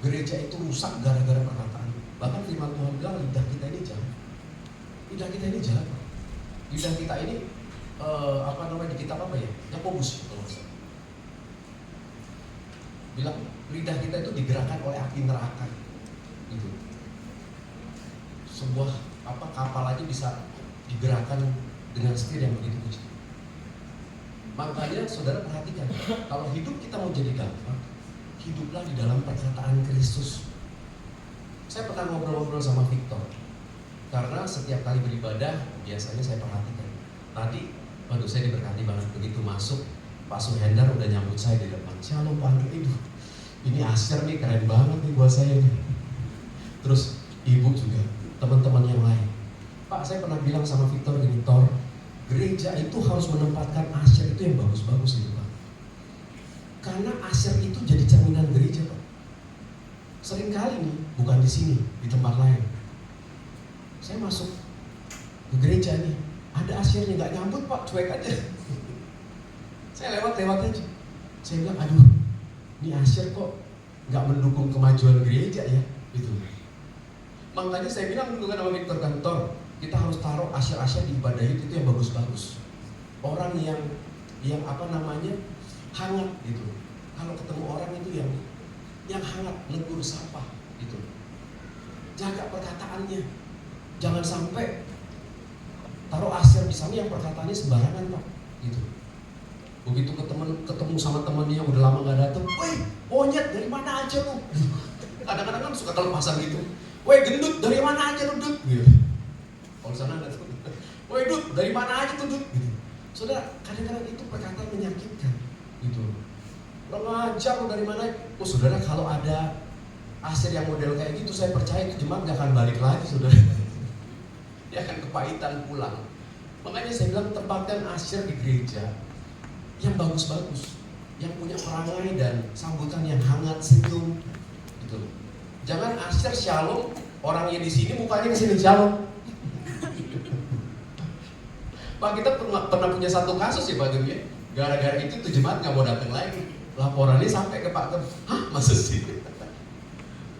gereja itu rusak gara-gara perkataan. Bahkan firman Tuhan bilang lidah kita ini jahat. Lidah kita ini jahat. Lidah kita ini di kitab apa ya? Yakobus kalau nggak salah. Bilang lidah kita itu digerakkan oleh api neraka. Gitu. Sebuah kapal aja bisa digerakkan dengan setir yang begitu kecil. Makanya saudara perhatikan, kalau hidup kita mau jadi dampak, hiduplah di dalam perkataan Kristus. Saya pernah ngobrol-ngobrol sama Victor, karena setiap kali beribadah biasanya saya perhatikan. Tadi, saya diberkati banget, begitu masuk, Pak Suhendar udah nyambut saya di depan. Shalom Pak Andre, ini Asyar nih keren banget nih buat saya nih. Terus ibu juga, teman-teman yang lain. Pak, saya pernah bilang sama Victor gini, Tor, gereja itu harus menempatkan asyir itu yang bagus-bagus itu, Pak. Karena asyir itu jadi cerminan gereja, Pak. Seringkali nih, bukan di sini, di tempat lain. Saya masuk ke gereja nih, ada asyirnya, nggak nyambut, Pak, cuek aja. Saya lewat aja. Saya bilang, aduh, ini asyir kok nggak mendukung kemajuan gereja ya, gitu. Makanya saya bilang dulu kan sama Victor Kantor, kita harus taruh asyir-asyir di ibadah itu yang bagus-bagus. Orang yang hangat gitu. Kalau ketemu orang itu yang hangat, negur, sapa gitu. Jaga perkataannya. Jangan sampai taruh asyir di sana yang perkataannya sembarangan, Pak, gitu. Begitu ketemu sama temannya yang udah lama gak datang, "Woi, monyet dari mana aja lu?" Kadang-kadang kan suka kelepasan gitu. "Woi, gendut dari mana aja lu, Dut?" gitu. Kalau sana ada tuh, "Woi Dut, dari mana aja tuh Dut?" gitu. Saudara, kadang-kadang itu perkataan menyakitkan gitu. "Lo ngajar lo dari mana?" Oh saudara, kalau ada asyir yang model kayak gitu, saya percaya itu jemaat gak akan balik lagi, saudara. Dia akan kepahitan pulang. Makanya saya bilang tempatkan asyir di gereja yang bagus-bagus, yang punya perangai dan sambutan yang hangat, senyum gitu. Jangan asyir shalom, orangnya di sini mukanya ke sini shalom. Pak, kita pernah punya satu kasus ya Pak Gem ya. Gara-gara itu tuh jemaat nggak mau datang lagi. Laporannya sampai ke Pak Gem. Hah, masa sih?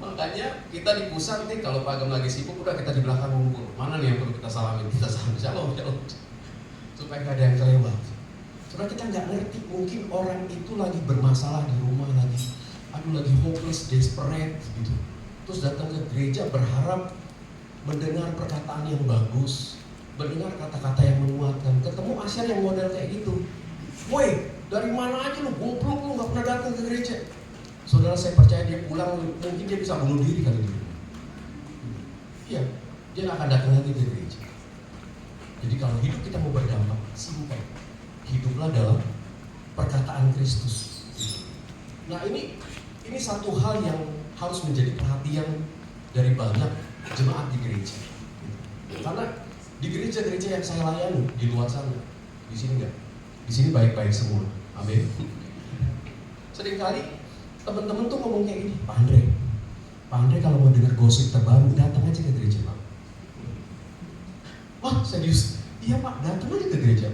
Makanya kita di pusat nih, kalau Pak Gem lagi sibuk, udah kita di belakang ngumpul. Mana nih yang perlu kita salamin? Kita salamin, shalom. Supaya nggak ada yang kelewat. Soalnya kita nggak ngerti, mungkin orang itu lagi bermasalah di rumah, lagi hopeless, desperate gitu. Terus datang ke gereja berharap mendengar perkataan yang bagus, mendengar kata-kata yang menguatkan. Ketemu asyir yang model kayak gitu. "Woi, dari mana aja lu, goblok lu, gak pernah datang ke gereja." Saudara, saya percaya dia pulang, mungkin dia bisa bunuh diri kali ini. Iya, dia gak akan datang lagi ke gereja. Jadi kalau hidup kita mau berdampak, simpel. Hiduplah dalam perkataan Kristus. Nah ini satu hal yang harus menjadi perhatian dari banyak jemaat di gereja. Karena di gereja-gereja yang saya layani di luar sana, di sini enggak. Di sini baik-baik semua. Amin. Seringkali teman-teman tuh ngomong kayak gini, Pak Andre kalau mau dengar gosip terbaru datang aja ke gereja, Pak." Wah, serius? Iya Pak, datang aja ke gereja.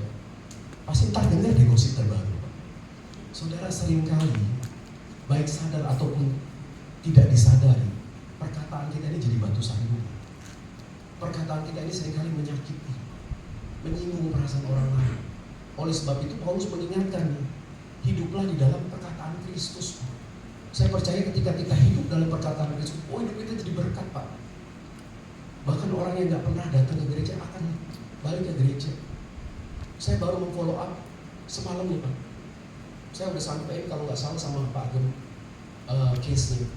Pasti ntar dengar deh gosip terbaru, Pak. Saudara, seringkali baik sadar ataupun tidak disadari, perkataan kita ini jadi batu sandungan. Perkataan kita ini seringkali menyakiti, menyinggung perasaan orang lain. Oleh sebab itu Paulus mengingatkan, hiduplah di dalam perkataan Kristus. Saya percaya ketika kita hidup dalam perkataan Kristus, hidup kita jadi berkat, Pak. Bahkan orang yang gak pernah datang ke gereja akan balik ke gereja. Saya baru memfollow up semalam nih, Pak. Saya udah sampai kalau nggak salah sama Pak Ageng case-nya.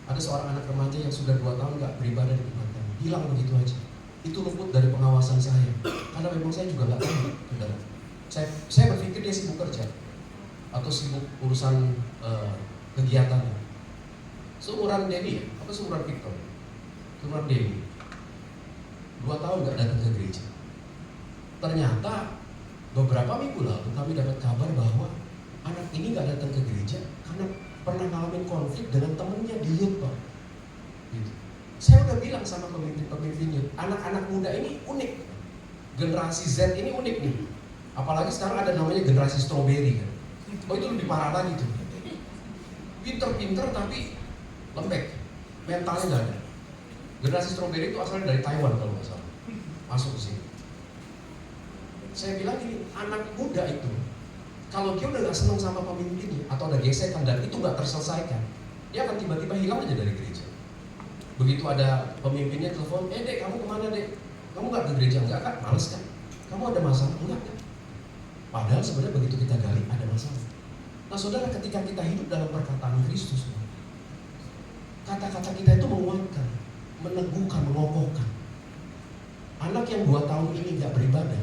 Ada seorang anak remaja yang sudah 2 tahun nggak beribadah di tempat kami. Hilang begitu aja. Itu luput dari pengawasan saya. Karena memang saya juga nggak tahu, saudara. Saya berpikir dia sibuk kerja atau sibuk urusan kegiatan. Seumuran Denny ya? Apa seumuran Victor? Seumuran Denny. 2 tahun nggak datang ke gereja. Ternyata beberapa minggu lalu kami dapat kabar bahwa anak ini nggak datang ke gereja karena pernah ngalamin konflik dengan temennya di youth, Pak. Gitu. Saya udah bilang sama pemimpin youth, anak-anak muda ini unik. Generasi Z ini unik nih. Apalagi sekarang ada namanya generasi strawberry kan. Itu lebih parah lagi tuh. Pinter-pinter tapi lembek. Mentalnya nggak ada. Generasi strawberry itu asalnya dari Taiwan kalau nggak salah. Masuk ke sini. Saya bilang gini, anak muda itu kalau dia udah gak senang sama pemimpinnya atau ada gesekan dan itu gak terselesaikan, dia akan tiba-tiba hilang aja dari gereja. Begitu ada pemimpinnya telepon, Dek, kamu kemana Dek? Kamu gak ke gereja? Enggak kan? Males kan? Kamu ada masalah? Enggak kan? Padahal sebenarnya begitu kita gali ada masalah. Nah saudara, ketika kita hidup dalam perkataan Kristus, kata-kata kita itu menguatkan, meneguhkan, mengokohkan. Anak yang 2 tahun ini gak beribadah,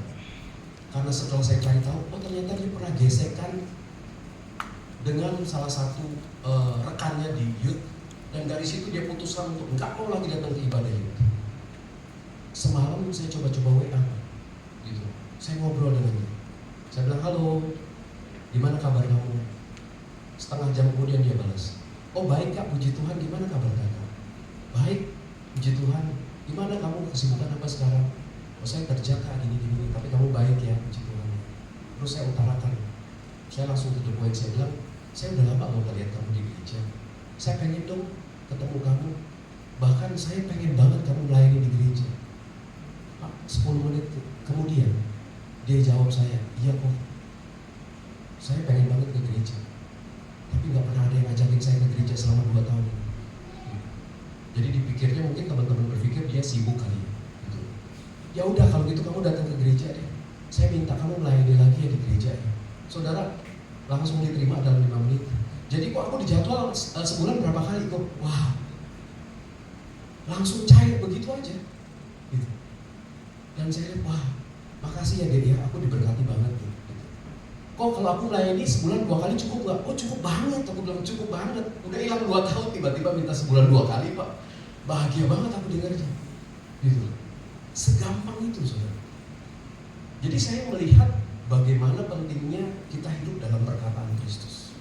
karena setelah saya cari tahu, ternyata dia pernah gesekan dengan salah satu rekannya di youth, dan dari situ dia putuskan untuk nggak mau lagi datang ke ibadah youth. Semalam saya coba-coba WA, gitu. Saya ngobrol dengan dia. Saya bilang, halo, gimana kabar kamu? Setengah jam kemudian dia balas, oh baik Kak, puji Tuhan, gimana kabar kakak? Baik, puji Tuhan, gimana kamu, kesibukan apa sekarang? Oh saya kerja Kak, gini-gini, tapi kamu baik ya, puji Tuhan. Terus saya utarakan, saya langsung to the point, saya bilang, saya udah lama mau lihat kamu di gereja. Saya pengen dong ketemu kamu, bahkan saya pengen banget kamu melayani di gereja. Pak, 10 menit kemudian, dia jawab saya, iya kok, saya pengen banget ke gereja, tapi gak pernah ada yang ngajakin saya ke gereja selama 2 tahun. Jadi dipikirnya mungkin teman-teman berpikir dia sibuk kali ya. Ya udah kalau gitu kamu datang ke gereja deh. Saya minta kamu melayani lagi ya di gereja ya. Saudara langsung diterima dalam 5 menit. Jadi kok aku dijadwal sebulan berapa kali kok? Wah, langsung cair begitu aja. Gitu. Dan saya lihat, wah, makasih ya Dek ya, aku diberkati banget gitu. Kok kalau aku melayani sebulan 2 kali cukup nggak? Oh cukup banget, aku bilang cukup banget. Udah hilang 2 tahun tiba-tiba minta sebulan 2 kali Pak. Bahagia banget aku dengarnya. Gitu. Segampang itu saudara. Jadi saya melihat bagaimana pentingnya kita hidup dalam perkataan Kristus.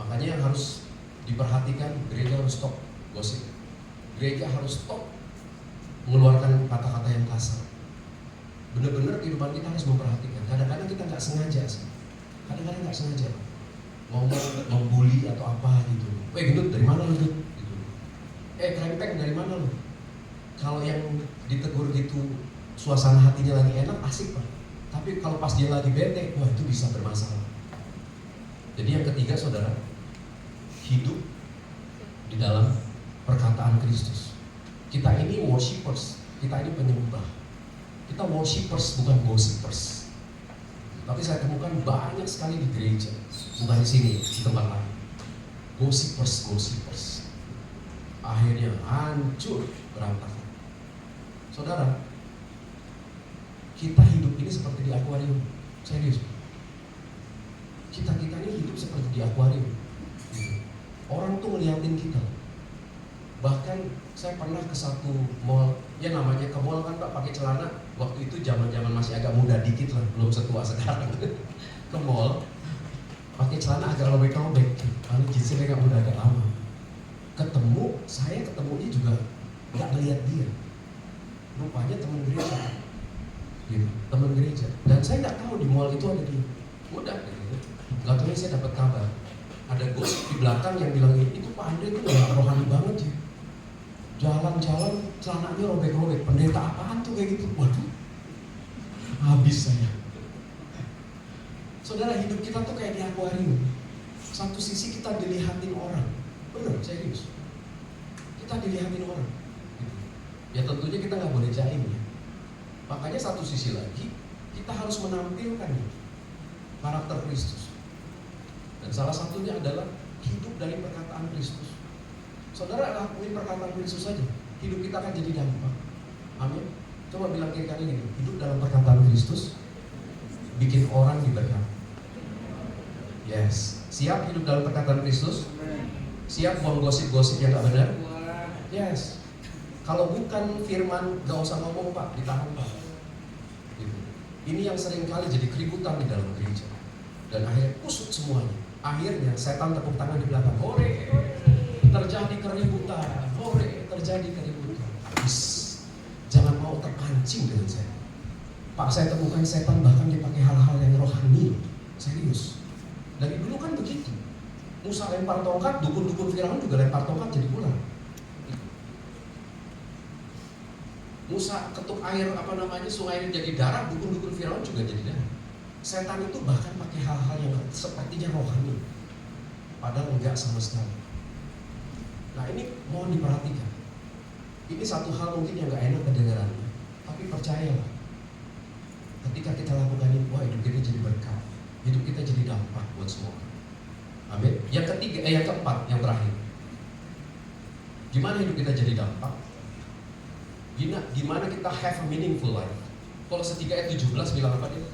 Makanya yang harus diperhatikan, gereja harus stop gosip. Gereja harus stop mengeluarkan kata-kata yang kasar. Benar-benar kehidupan kita harus memperhatikan. Kadang-kadang kita nggak sengaja sih. Kadang-kadang nggak sengaja ngomong, membuli atau apa gitu. Gendut dari mana lu gitu. Krempeng dari mana lu? Kalau yang ditegur gitu suasana hatinya lagi enak, asik Pak. Tapi kalau pas dia lagi bete, wah itu bisa bermasalah. Jadi yang ketiga saudara, hidup di dalam perkataan Kristus. Kita ini worshipers, kita ini penyembah. Kita worshipers bukan gossipers. Tapi saya temukan banyak sekali di gereja, bukan di sini, di tempat lain. Gossipers. Akhirnya hancur, berantakan. Saudara, kita hidup ini seperti di akuarium. Serius. Kita ini hidup seperti di akuarium. Orang tuh ngeliatin kita. Bahkan saya pernah ke satu mall, ya namanya ke mall kan Pak pakai celana. Waktu itu zaman masih agak muda dikit lah, belum setua sekarang. Ke mall, pakai celana agak robek-robek. Karena jeansnya agak muda agak lama. Saya ketemunya juga nggak ngeliat dia. Rupanya teman gereja, gitu, teman gereja. Dan saya nggak tahu di mall itu ada dia. Udah, gitu. Nggak tahu saya dapat kabar. Ada gosip di belakang yang bilang itu Pak Andre itu gak rohani banget ya. Jalan-jalan celananya robek-robek. Pendeta apaan tuh kayak gitu? Waduh, habis saya. Saudara, hidup kita tuh kayak di akuarium. Satu sisi kita dilihatin orang. Bener, serius. Kita dilihatin orang. Ya tentunya kita nggak boleh jaim ya. Makanya satu sisi lagi kita harus menampilkan karakter Kristus. Dan salah satunya adalah hidup dari perkataan Kristus. Saudara lakuin perkataan Kristus saja, hidup kita akan jadi dampak. Amin. Coba bilang kiri kanan gini, hidup dalam perkataan Kristus bikin orang diberkati. Yes. Siap hidup dalam perkataan Kristus? Siap buang gosip-gosip yang gak benar? Yes. Kalau bukan firman, gak usah ngomong Pak, ditahan Pak. Gitu. Ini yang sering kali jadi keributan di dalam gereja. Dan akhirnya kusut semuanya. Akhirnya setan tepuk tangan di belakang. Hore, terjadi keributan. Hore, terjadi keributan. Habis. Jangan mau terpancing dengan saya. Pak, saya temukan setan bahkan dipakai hal-hal yang rohani. Serius. Dari dulu kan begitu. Musa lempar tongkat, dukun-dukun Firaun juga lempar tongkat jadi ular. Musa ketuk air sungai jadi darah, dukun-dukun Firaun juga jadi darah. Setan itu bahkan pakai hal-hal yang sepertinya rohani, padahal enggak sama sekali. Nah ini mohon diperhatikan. Ini satu hal mungkin yang enggak enak kedengarannya, tapi percayalah, ketika kita lakukan ini, wah hidup kita jadi berkat, hidup kita jadi dampak buat semua. Amin. Yang keempat, yang terakhir, gimana hidup kita jadi dampak? Gimana kita have a meaningful life? Kolose 3 ayat 17 bilang apa dia?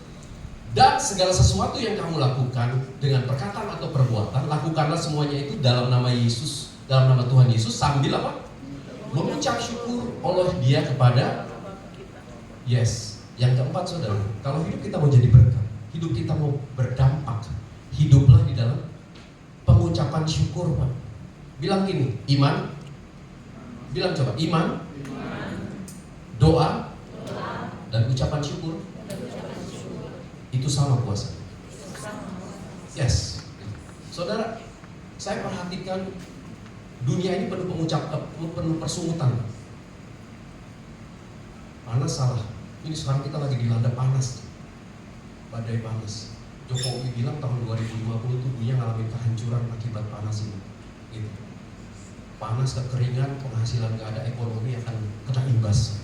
Dan segala sesuatu yang kamu lakukan dengan perkataan atau perbuatan, lakukanlah semuanya itu dalam nama Yesus, dalam nama Tuhan Yesus, sambil apa? Mengucap syukur oleh Dia kepada. Yes. Yang keempat saudara, kalau hidup kita mau jadi berkat, hidup kita mau berdampak, hiduplah di dalam pengucapan syukur Pak. Bilang gini, iman. Bilang coba, iman. Doa dan ucapan syukur itu sama kuasa. Yes, saudara, saya perhatikan dunia ini penuh persungutan. Panas salah. Ini sekarang kita lagi dilanda panas, badai panas. Jokowi bilang tahun 2050 tuh dunia ngalamin kehancuran akibat panas ini. Gitu. Panas, kekeringan, penghasilan nggak ada, ekonomi akan kena imbas.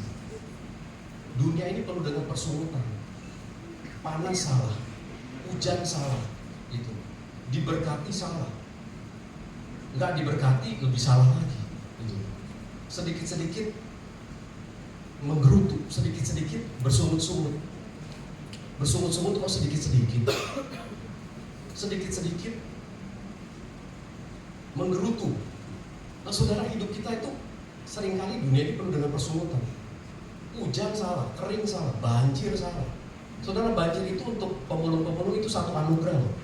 Dunia ini penuh dengan persungutan. Panas salah, hujan salah, gitu. Diberkati salah, nggak diberkati lebih salah lagi. Gitu. Sedikit-sedikit menggerutu, sedikit-sedikit bersungut-sungut. Bersungut-sungut kok sedikit-sedikit. Sedikit-sedikit menggerutu. Nah saudara, hidup kita itu seringkali dunia ini penuh dengan persungutan. Hujan salah, kering salah, banjir salah. Saudara, banjir itu untuk pemulung-pemulung itu satu anugerah loh.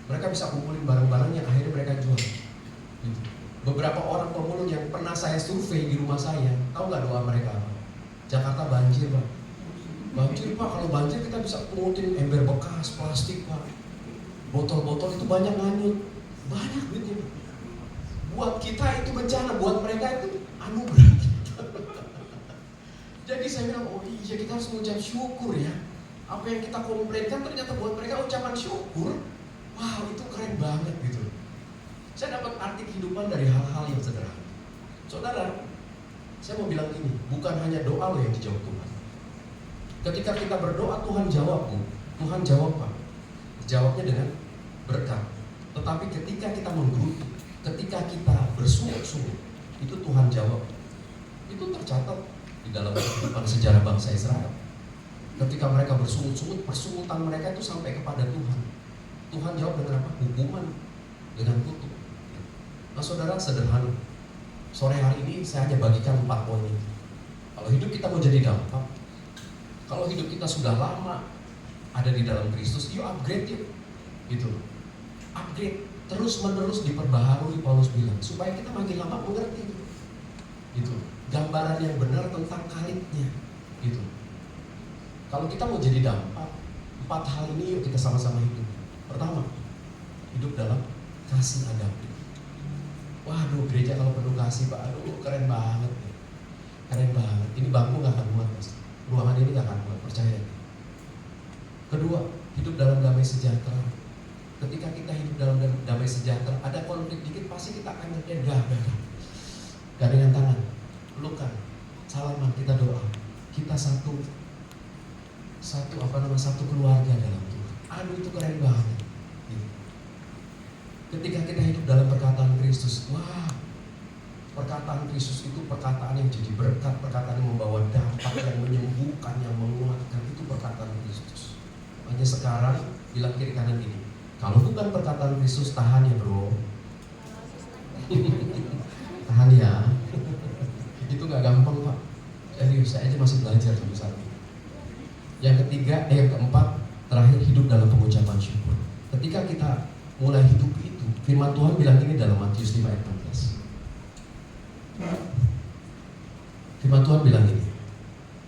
Mereka bisa kumpulin barang-barang yang akhirnya mereka jual. Gitu. Beberapa orang pemulung yang pernah saya survei di rumah saya, tahu nggak doa mereka apa? Jakarta banjir Pak. Banjir Pak, kalau banjir kita bisa pungutin ember bekas, plastik Pak. Botol-botol itu banyak nganyut. Banyak duitnya Pak. Buat kita itu bencana, buat mereka itu anugerah. Jadi saya bilang, oh iya kita harus mengucap syukur ya. Apa yang kita komplainkan ternyata buat mereka ucapan syukur. Wow, itu keren banget gitu. Saya dapat arti kehidupan dari hal-hal yang sederhana. Saudara, saya mau bilang ini, bukan hanya doa lo yang dijawab Tuhan. Ketika kita berdoa, Tuhan jawab Bu. Tuhan jawab Pak. Jawabnya dengan berkat. Tetapi ketika kita menggerutu, ketika kita bersungut-sungut, itu Tuhan jawab. Itu tercatat di dalam kehidupan sejarah bangsa Israel. Ketika mereka bersungut-sungut, persungutan mereka itu sampai kepada Tuhan. Tuhan jawab dengan apa? Hukuman, dengan kutuk. Nah saudara, sederhana. Sore hari ini saya hanya bagikan 4 poin ini. Kalau hidup kita mau jadi dampak, kalau hidup kita sudah lama ada di dalam Kristus, yuk upgrade yuk. Gitu. Upgrade, terus-menerus diperbaharui, Paulus bilang, supaya kita makin lama mengerti. Gitu. Gambaran yang benar tentang kalitnya. Gitu. Kalau kita mau jadi dampak, 4 hal ini yuk kita sama-sama hidup. Pertama, hidup dalam kasih agape. Waduh, gereja kalau penuh kasih, Pak, aduh keren banget. Keren banget. Ini bangku gak akan muat, pasti. Ruangan ini gak akan muat, percaya. Kedua, hidup dalam damai sejahtera. Ketika kita hidup dalam damai sejahtera, ada konflik dikit pasti kita akan dah. Gandengan tangan, pelukan, salaman, kita doa. Kita satu keluarga dalam Tuhan. Aduh, itu keren banget. Gitu. Ketika kita hidup dalam perkataan Kristus, wah, perkataan Kristus itu perkataan yang jadi berkat, perkataan yang membawa dampak, yang menyembuhkan, yang menguatkan. Itu perkataan Kristus. Makanya sekarang bilang kiri kanan gini, kalau bukan perkataan Kristus, tahan ya bro. Tahan ya. Itu gak gampang Pak. Serius, saya aja masih belajar sampai saat ini. Yang keempat, terakhir hidup dalam pengucapan syukur. Ketika kita mulai hidup itu, firman Tuhan bilang ini dalam Matius 5 ayat 14. Firman Tuhan bilang ini,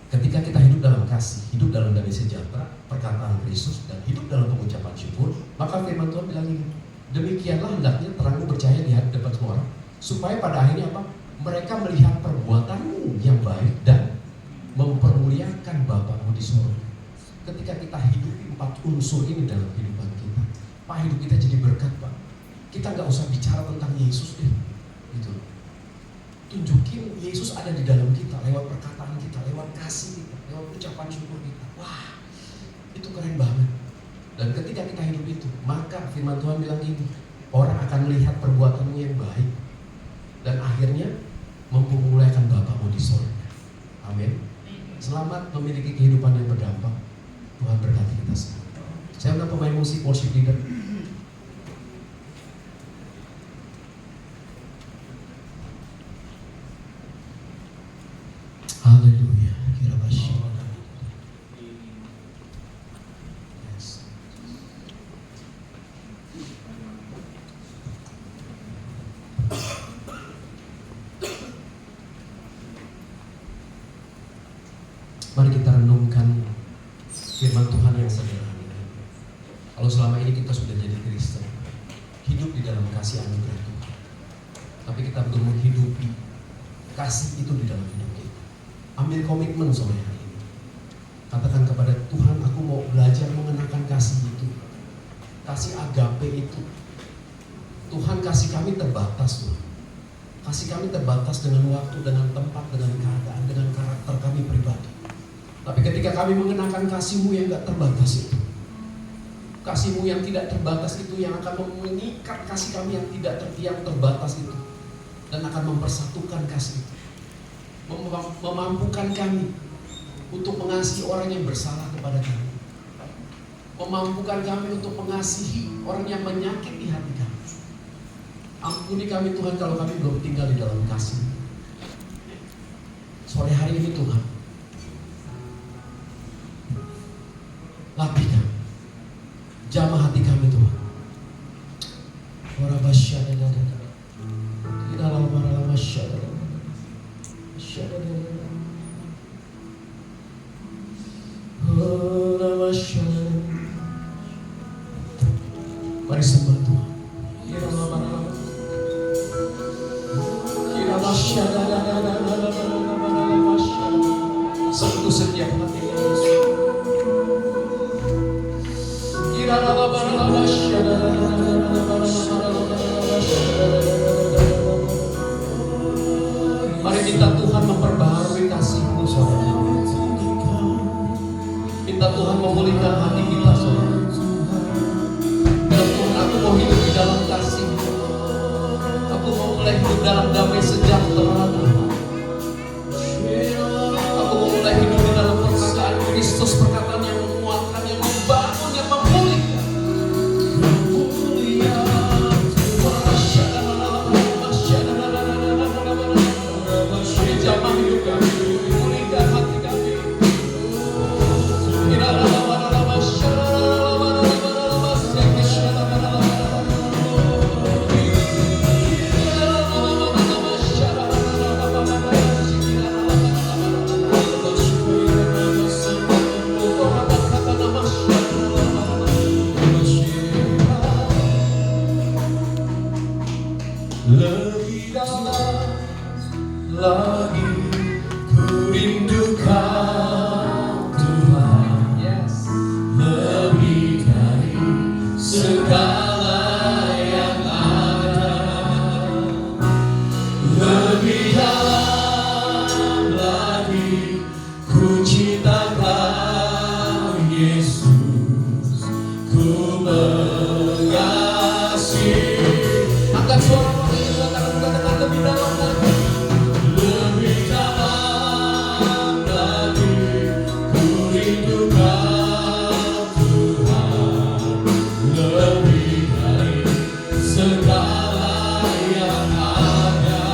ketika kita hidup dalam kasih, hidup dalam damai sejahtera, perkataan Kristus, dan hidup dalam pengucapan syukur, maka firman Tuhan bilang ini, demikianlah hendaknya terangmu bercahaya di depan semua orang, supaya pada akhirnya apa? Mereka melihat perbuatanmu yang baik dan mempermuliakan Bapamu di surga. Ketika kita hidupi 4 unsur ini dalam kehidupan kita, Pak, hidup kita jadi berkat Pak. Kita nggak usah bicara tentang Yesus deh, gitu. Tunjukin Yesus ada di dalam kita lewat perkataan kita, lewat kasih kita, lewat ucapan syukur kita. Wah, itu keren banget. Dan ketika kita hidup itu, maka firman Tuhan bilang gini, orang akan melihat perbuatanmu yang baik dan akhirnya mempermuliakan Bapamu di surga. Amin. Selamat memiliki kehidupan yang berdampak. Tuhan berkati kita semua. Saya undang pemain musik, worship leader. Haleluya. Yes. Mari kita renungkan firman Tuhan yang sederhana. Kalau selama ini kita sudah jadi Kristen, hidup di dalam kasih anugerah Tuhan, tapi kita belum menghidupi kasih itu di dalam hidup kita. Ambil komitmen sore hari ini. Katakan kepada Tuhan, aku mau belajar mengenakan kasih itu, kasih agape itu. Tuhan, kasih kami terbatas Tuhan. Kasih kami terbatas dengan waktu, dengan tempat, dengan keadaan, dengan karakter kami pribadi. Tapi ketika kami mengenakan kasih-Mu yang gak terbatas itu, kasih-Mu yang tidak terbatas itu yang akan mengikat kasih kami yang terbatas itu, dan akan mempersatukan kasih itu, memampukan kami untuk mengasihi orang yang bersalah kepada kami, memampukan kami untuk mengasihi orang yang menyakiti hati kami. Ampuni kami Tuhan kalau kami belum tinggal di dalam kasih. Sore hari ini Tuhan, latih kami, jamah hati kami Tuhan. Ora basyada dada, tidak lama masyada, masyada dada, ora basyada. Mari sembah Tuhan. Tidak lama, tidak masyada dada, sentuh setiap hati Yesus. Mari minta Tuhan memperbaharui kasih-Mu saudara. Minta Tuhan memulihkan hati kita saudara. Dan Tuhan, aku mau hidup di dalam kasih. Aku mau mulai hidup dalam damai sejahtera Tuhan. Aku mau mulai hidup di dalam perkataan Kristus, perkataan yang menguatkan, yang membangun, yang memulihkan. Jamah hidup kami, pulihkan hati kami. Tidak lama segala yang ada. Lebih dalam lagi ku cinta Kau Yesus, ku mengasihi. Angkat suara kita katakan lebih dalam lagi. Lebih dalam lagi ku rindu Kau Tuhan, lebih dari segala yang ada.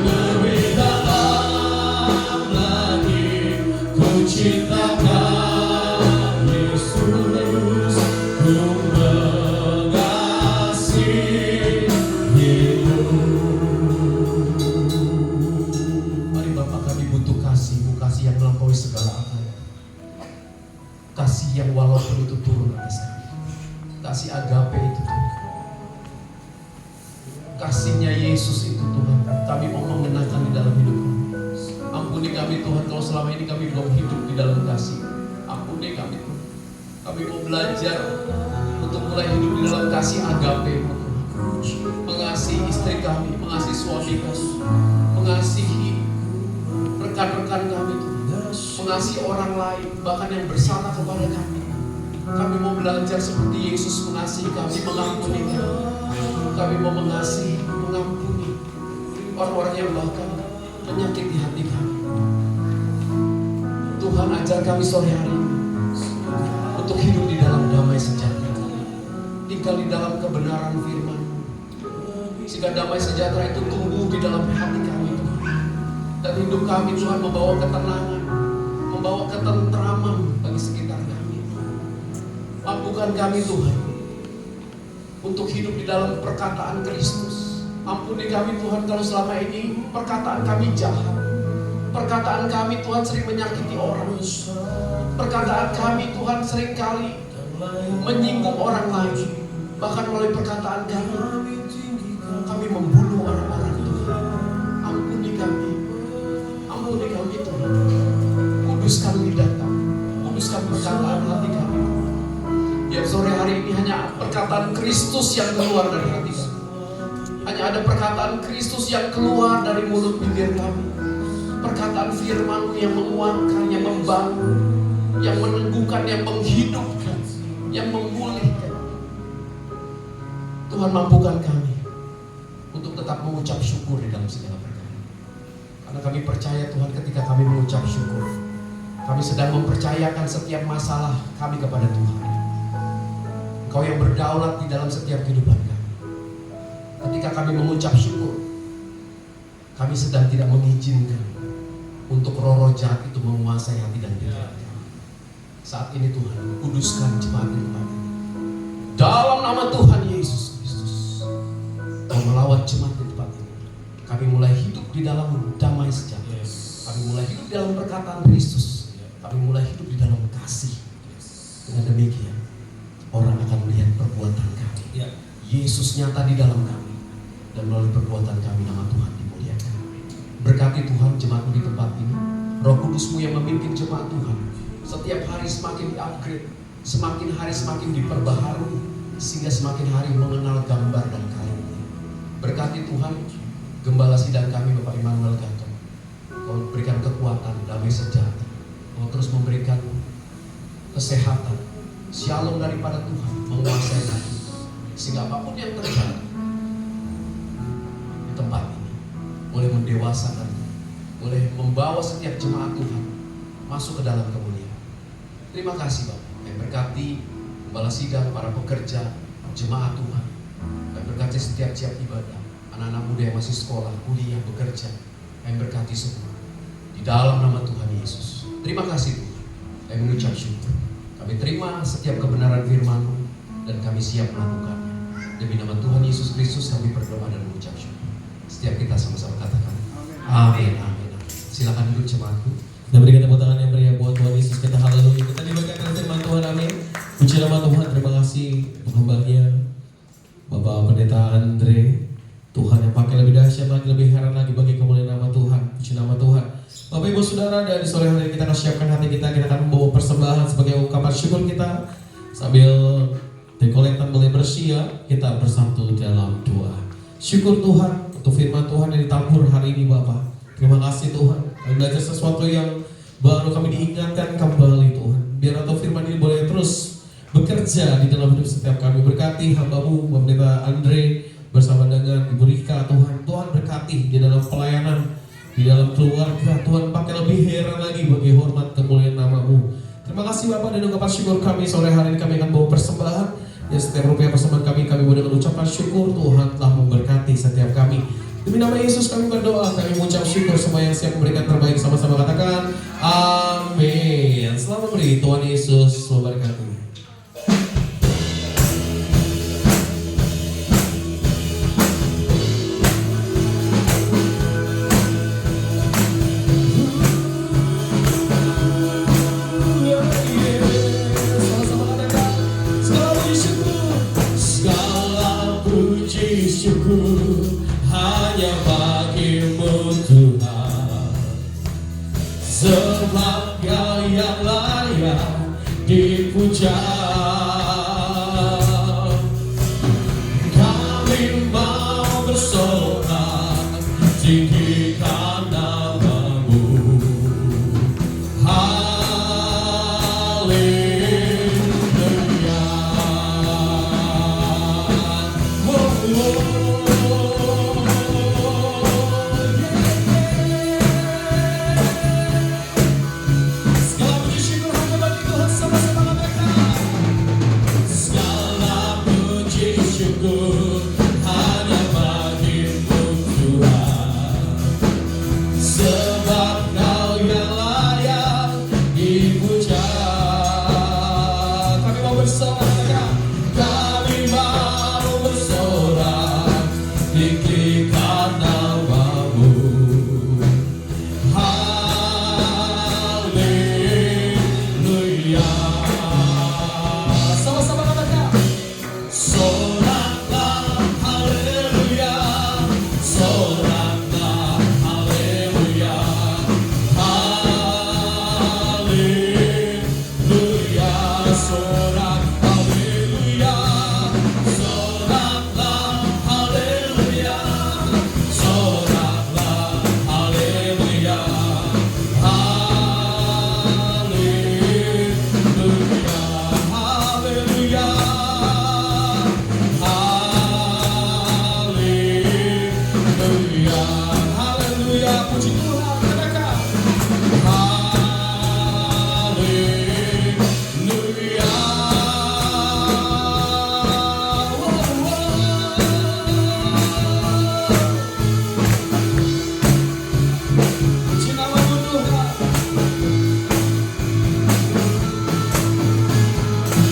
Lebih dalam lagi ku cinta Kau Yesus, ku mengasihimu. Mari Bapa, kami butuh kasih-Mu, kasih yang melampaui segala akal, kasih yang walaupun itu turun atas kami, kasih agape itu Tuhan, kasihnya Yesus itu Tuhan, kami mau mengenakan di dalam hidup kami. Ampuni kami Tuhan kalau selama ini kami belum hidup di dalam kasih. Ampuni kami Tuhan, kami mau belajar untuk mulai hidup di dalam kasih agape-Mu Tuhan. Mengasihi istri kami, mengasihi suami kami, mengasihi rekan-rekan kami Tuhan, mengasihi orang lain, bahkan yang bersalah kepada kami. Kami mau belajar seperti Yesus mengasihi kami, mengampuni kami. Kami mau mengasihi, mengampuni orang-orang yang bahkan menyakiti hati kami. Tuhan, ajar kami sore hari ini untuk hidup di dalam damai sejahtera, tinggal di dalam kebenaran firman, sehingga damai sejahtera itu tumbuh di dalam hati kami Tuhan. Dan hidup kami Tuhan membawa ketenangan, membawa ketentraman bagi sekitar kami. Mampukan kami Tuhan untuk hidup di dalam perkataan Kristus. Ampuni kami Tuhan kalau selama ini perkataan kami jahat. Perkataan kami Tuhan sering menyakiti orang. Perkataan kami Tuhan sering kali menyinggung orang lain. Bahkan melalui perkataan kami membunuh orang-orang Tuhan. Ampuni kami Tuhan. Kuduskan lidah kami, kuduskan perkataan hati kami. Biar sore hari ini hanya perkataan Kristus yang keluar dari hati kami. Hanya ada perkataan Kristus yang keluar dari mulut bibir kami. Perkataan firman-Mu yang menguatkan, yang membangun, yang meneguhkan, yang menghidupkan, yang memulihkan. Tuhan, mampukan kami untuk tetap mengucap syukur di dalam segala perkara. Karena kami percaya Tuhan, ketika kami mengucap syukur, kami sedang mempercayakan setiap masalah kami kepada Tuhan. Engkau yang berdaulat di dalam setiap kehidupan kami. Ketika kami mengucap syukur, kami sedang tidak mengizinkan untuk roh-roh jahat itu menguasai hati dan pikiran kami. Saat ini Tuhan, kuduskan jemaat kami. Dalam nama Tuhan Yesus Kristus, Kau melawat jemaat di tempat ini. Kami mulai hidup di dalam damai sejahtera. Kami mulai hidup di dalam perkataan Kristus. Kami mulai hidup di dalam kasih. Dengan demikian, orang akan melihat perbuatan kami. Yesus nyata di dalam kami, dan melalui perbuatan kami nama Tuhan dimuliakan. Berkati Tuhan jemaat-Mu di tempat ini. Roh Kudus-Mu yang memimpin jemaat Tuhan setiap hari semakin di-upgrade, semakin hari semakin diperbaharui, sehingga semakin hari mengenal gambar dan karakter. Berkati Tuhan gembala sidang kami Bapak Immanuel Gatot. Kau berikan kekuatan, damai sejahtera. Kau terus memberikan kesehatan, shalom daripada Tuhan menguasai hati, sehingga apapun yang terjadi di tempat ini boleh mendewasakan, boleh membawa setiap jemaat Tuhan masuk ke dalam kemuliaan. Terima kasih Bapak. Yang berkati gembala sidang, para pekerja, jemaat Tuhan. Dan berkati setiap ibadah, anak-anak muda yang masih sekolah, kuliah, bekerja. Yang berkati semua di dalam nama Tuhan Yesus. Terima kasih Tuhan. Kami mengucap syukur. Kami terima setiap kebenaran firman-Mu dan kami siap melakukannya. Demi nama Tuhan Yesus Kristus kami berdoa dan mengucap syukur. Setiap kita sama-sama katakan amin, amin. Silakan duduk jemaatku. Dan berikan tepuk tangan yang meriah buat Tuhan Yesus. Kita haleluya. Kita diberkati firman Tuhan, amin. Puji nama Tuhan. Terima kasih untuk hambanya Bapak Pendeta Andre. Tuhan yang pakai lebih dahsyat lagi, lebih heran lagi bagi kemuliaan nama Tuhan. Puji nama Tuhan. Bapak Ibu Saudara, dari sore hari kita akan siapkan hati kita. Kita akan membawa persembahan sebagai ungkapan syukur kita. Sambil dekolektan boleh bersih ya, kita bersatu dalam doa. Syukur Tuhan untuk firman Tuhan yang ditabur hari ini Bapak. Terima kasih Tuhan, kami belajar sesuatu yang baru, kami diingatkan kembali Tuhan. Biar atau firman ini boleh terus bekerja di dalam hidup setiap kami. Berkati hamba-Mu, Pendeta Andre bersama dengan Ibu Rika Tuhan. Tuhan berkati di dalam pelayanan, di dalam keluarga. Tuhan pakai lebih heran lagi bagi hormat kemuliaan nama-Mu. Terima kasih Bapak, dan ungkapan syukur kami sore hari ini kami akan bawa persembahan. Ya, setiap rupiah persembahan kami boleh dengan ucapan syukur. Tuhan telah memberkati setiap kami. Demi nama Yesus kami berdoa, kami mengucap syukur. Semua yang siap memberikan terbaik sama-sama katakan amin. Selamat beri, Tuhan Yesus memberkati. Hanya bagimu Tuhan, sebab Kau yang layak dipuja. Kami mau bersorak tinggikan nama-Mu. Haleluya.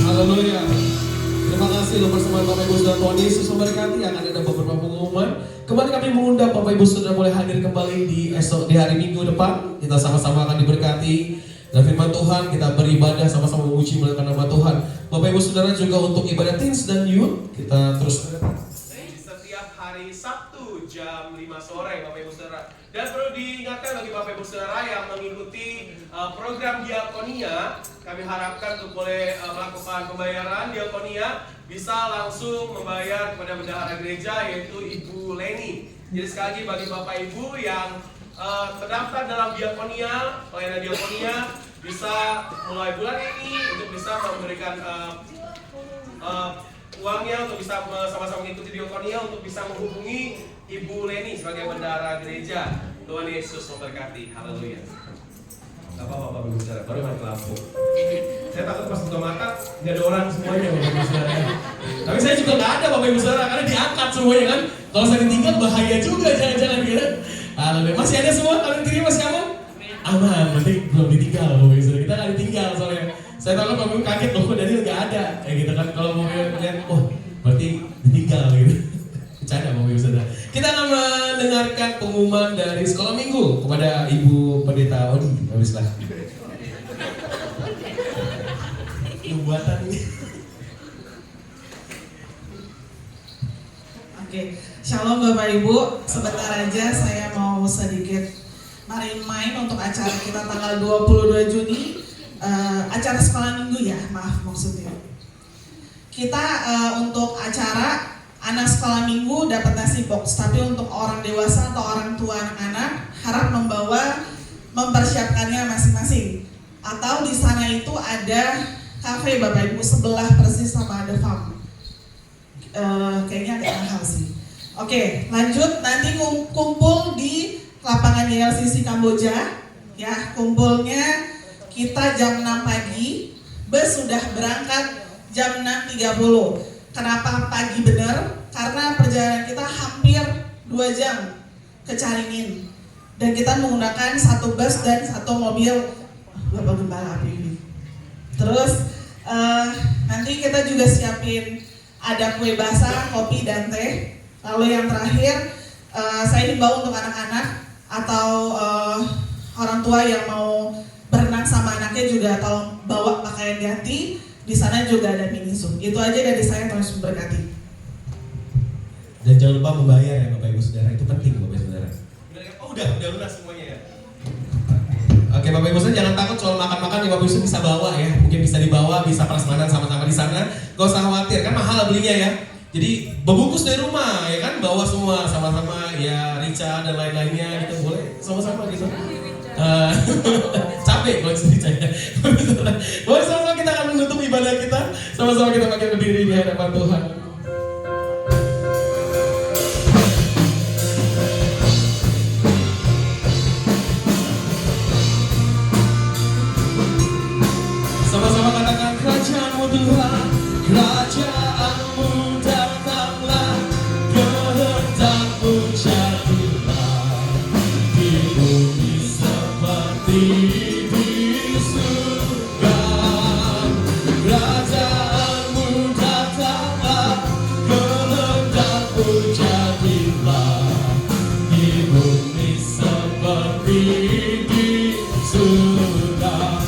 Haleluya. Terima kasih untuk persembahan Bapak Ibu Saudara. Tuhan Yesus memberkati. Akan ada beberapa pengumuman. Kembali kami mengundang Bapak Ibu Saudara boleh hadir kembali di hari Minggu depan. Kita sama-sama akan diberkati dan firman Tuhan. Kita beribadah sama-sama memuji memuliakan nama Tuhan. Bapak Ibu Saudara juga untuk ibadah teens dan youth kita terus Setiap hari Sabtu jam 5 sore Bapak Ibu Saudara. Dan perlu diingatkan bagi Bapak Ibu Saudara yang mengikuti program diakonia, kami harapkan untuk boleh melakukan pembayaran diakonia bisa langsung membayar kepada bendahara gereja yaitu Ibu Leni. Jadi sekali lagi bagi Bapak Ibu yang terdaftar dalam diakonia, pelayanan diakonia bisa mulai bulan ini untuk bisa memberikan uangnya untuk bisa sama-sama mengikuti diakonia untuk bisa menghubungi Ibu Leni sebagai bendahara gereja. Tuhan Yesus memberkati. Haleluya. Gak apa-apa Bapak Ibu Saudara, baru mati lampu. Saya takut pas buka mata nggak ada orang semuanya Bapak Ibu Saudara. Tapi saya juga nggak ada Bapak Ibu Saudara karena diangkat semuanya kan. Kalau saya ditinggal bahaya juga jangan-jangan gitu. Haleluya. Masih ada semua? Kalian diri masih aman? Aman. Berarti belum ditinggal Bapak Ibu Saudara. Kita nggak ditinggal soalnya. Saya tahu Bapak Ibu kaget loh kok Daniel nggak ada. Kayak gitu kan kalau mau lihat, oh berarti ditinggal gitu. Bercanda Bapak Ibu Saudara. Kita akan mendengarkan pengumuman dari sekolah minggu kepada Ibu Pendeta Odi. Habislah. Buatan ini. Oke, Shalom Bapak Ibu. Sebentar aja saya mau sedikit main untuk acara kita tanggal 22 Juni. Acara sekolah minggu ya, maaf maksudnya. kita untuk acara anak sekolah minggu dapat nasi box, tapi untuk orang dewasa atau orang tua anak-anak harap mempersiapkannya masing-masing. Atau di sana itu ada kafe Bapak Ibu sebelah persis sama ada farm. Kayaknya agak mahal sih. Oke, lanjut nanti kumpul di lapangan YLCC Kamboja. Ya, kumpulnya kita jam 6 pagi, bus sudah berangkat jam 6.30. Kenapa pagi benar? Karena perjalanan kita hampir 2 jam ke Caringin. Dan kita menggunakan 1 bus dan 1 mobil Bapak Gembala ini. Terus nanti kita juga siapin ada kue basah, kopi dan teh. Lalu yang terakhir saya himbau untuk anak-anak atau orang tua yang mau berenang sama anaknya juga tolong bawa pakaian ganti. Di sana juga ada mini zoom. Itu aja dari saya, Tuhan Yesus memberkati. Dan jangan lupa membayar ya Bapak Ibu Saudara, itu penting Bapak Ibu Saudara. Oh udah lunas semuanya ya. Oke Bapak Ibu Saudara, jangan takut soal makan-makan, Bapak Ibu bisa bawa ya. Mungkin bisa dibawa, bisa prasmanan sama-sama di sana. Gak usah khawatir, kan mahal belinya ya. Jadi berbungkus dari rumah ya kan, bawa semua sama-sama ya, rica dan lain-lainnya gitu, boleh sama-sama gitu. Capek kalau ceritanya. Boleh sama-sama kita akan menutup ibadah kita. Sama-sama kita makin berdiri di hadapan Tuhan. Sama-sama katakan kerajaanmu Tuhan, kerajaanmu datanglah, kehendakmu jadilah di bumi seperti di surga. Kerajaanmu datanglah, kehendakmu jadilah di bumi seperti di surga.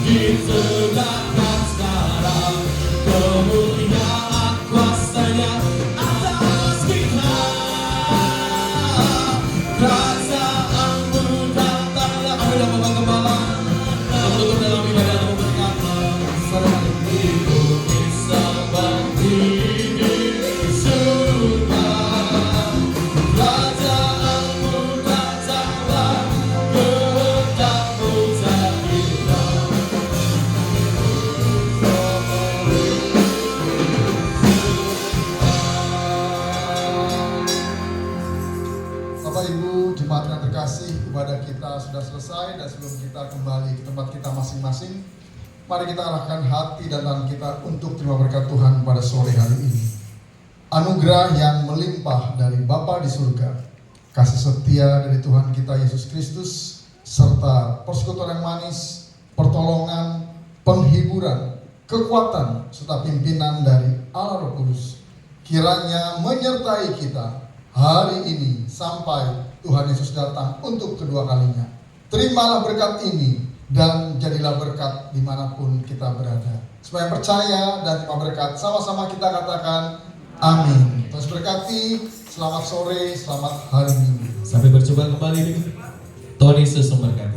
Ditegakkan sekarang kemuliaan kuasa-Nya atas kita. Kerajaan-Mu datanglah. Amin Bapak Gembala. Kita menutup dalam ibadah dan berkata, di bumi seperti di surga. Kerajaan-Mu datanglah, kehendak-Mu jadilah. Bapak Ibu jemaat yang terkasih, ibadah kita sudah selesai dan sebelum kita kembali ke tempat kita masing-masing, mari kita arahkan hati dan tangan kita untuk terima berkat Tuhan pada sore hari ini. Anugerah yang melimpah dari Bapa di surga, kasih setia dari Tuhan kita Yesus Kristus, serta persekutuan yang manis, pertolongan, penghiburan, kekuatan, serta pimpinan dari Allah Roh Kudus kiranya menyertai kita hari ini sampai Tuhan Yesus datang untuk kedua kalinya. Terimalah berkat ini dan jadilah berkat dimanapun kita berada. Semua yang percaya dan terima berkat, sama-sama kita katakan amin. Terus berkati, selamat sore, selamat hari Minggu. Sampai berjumpa kembali. Tuhan Yesus memberkati.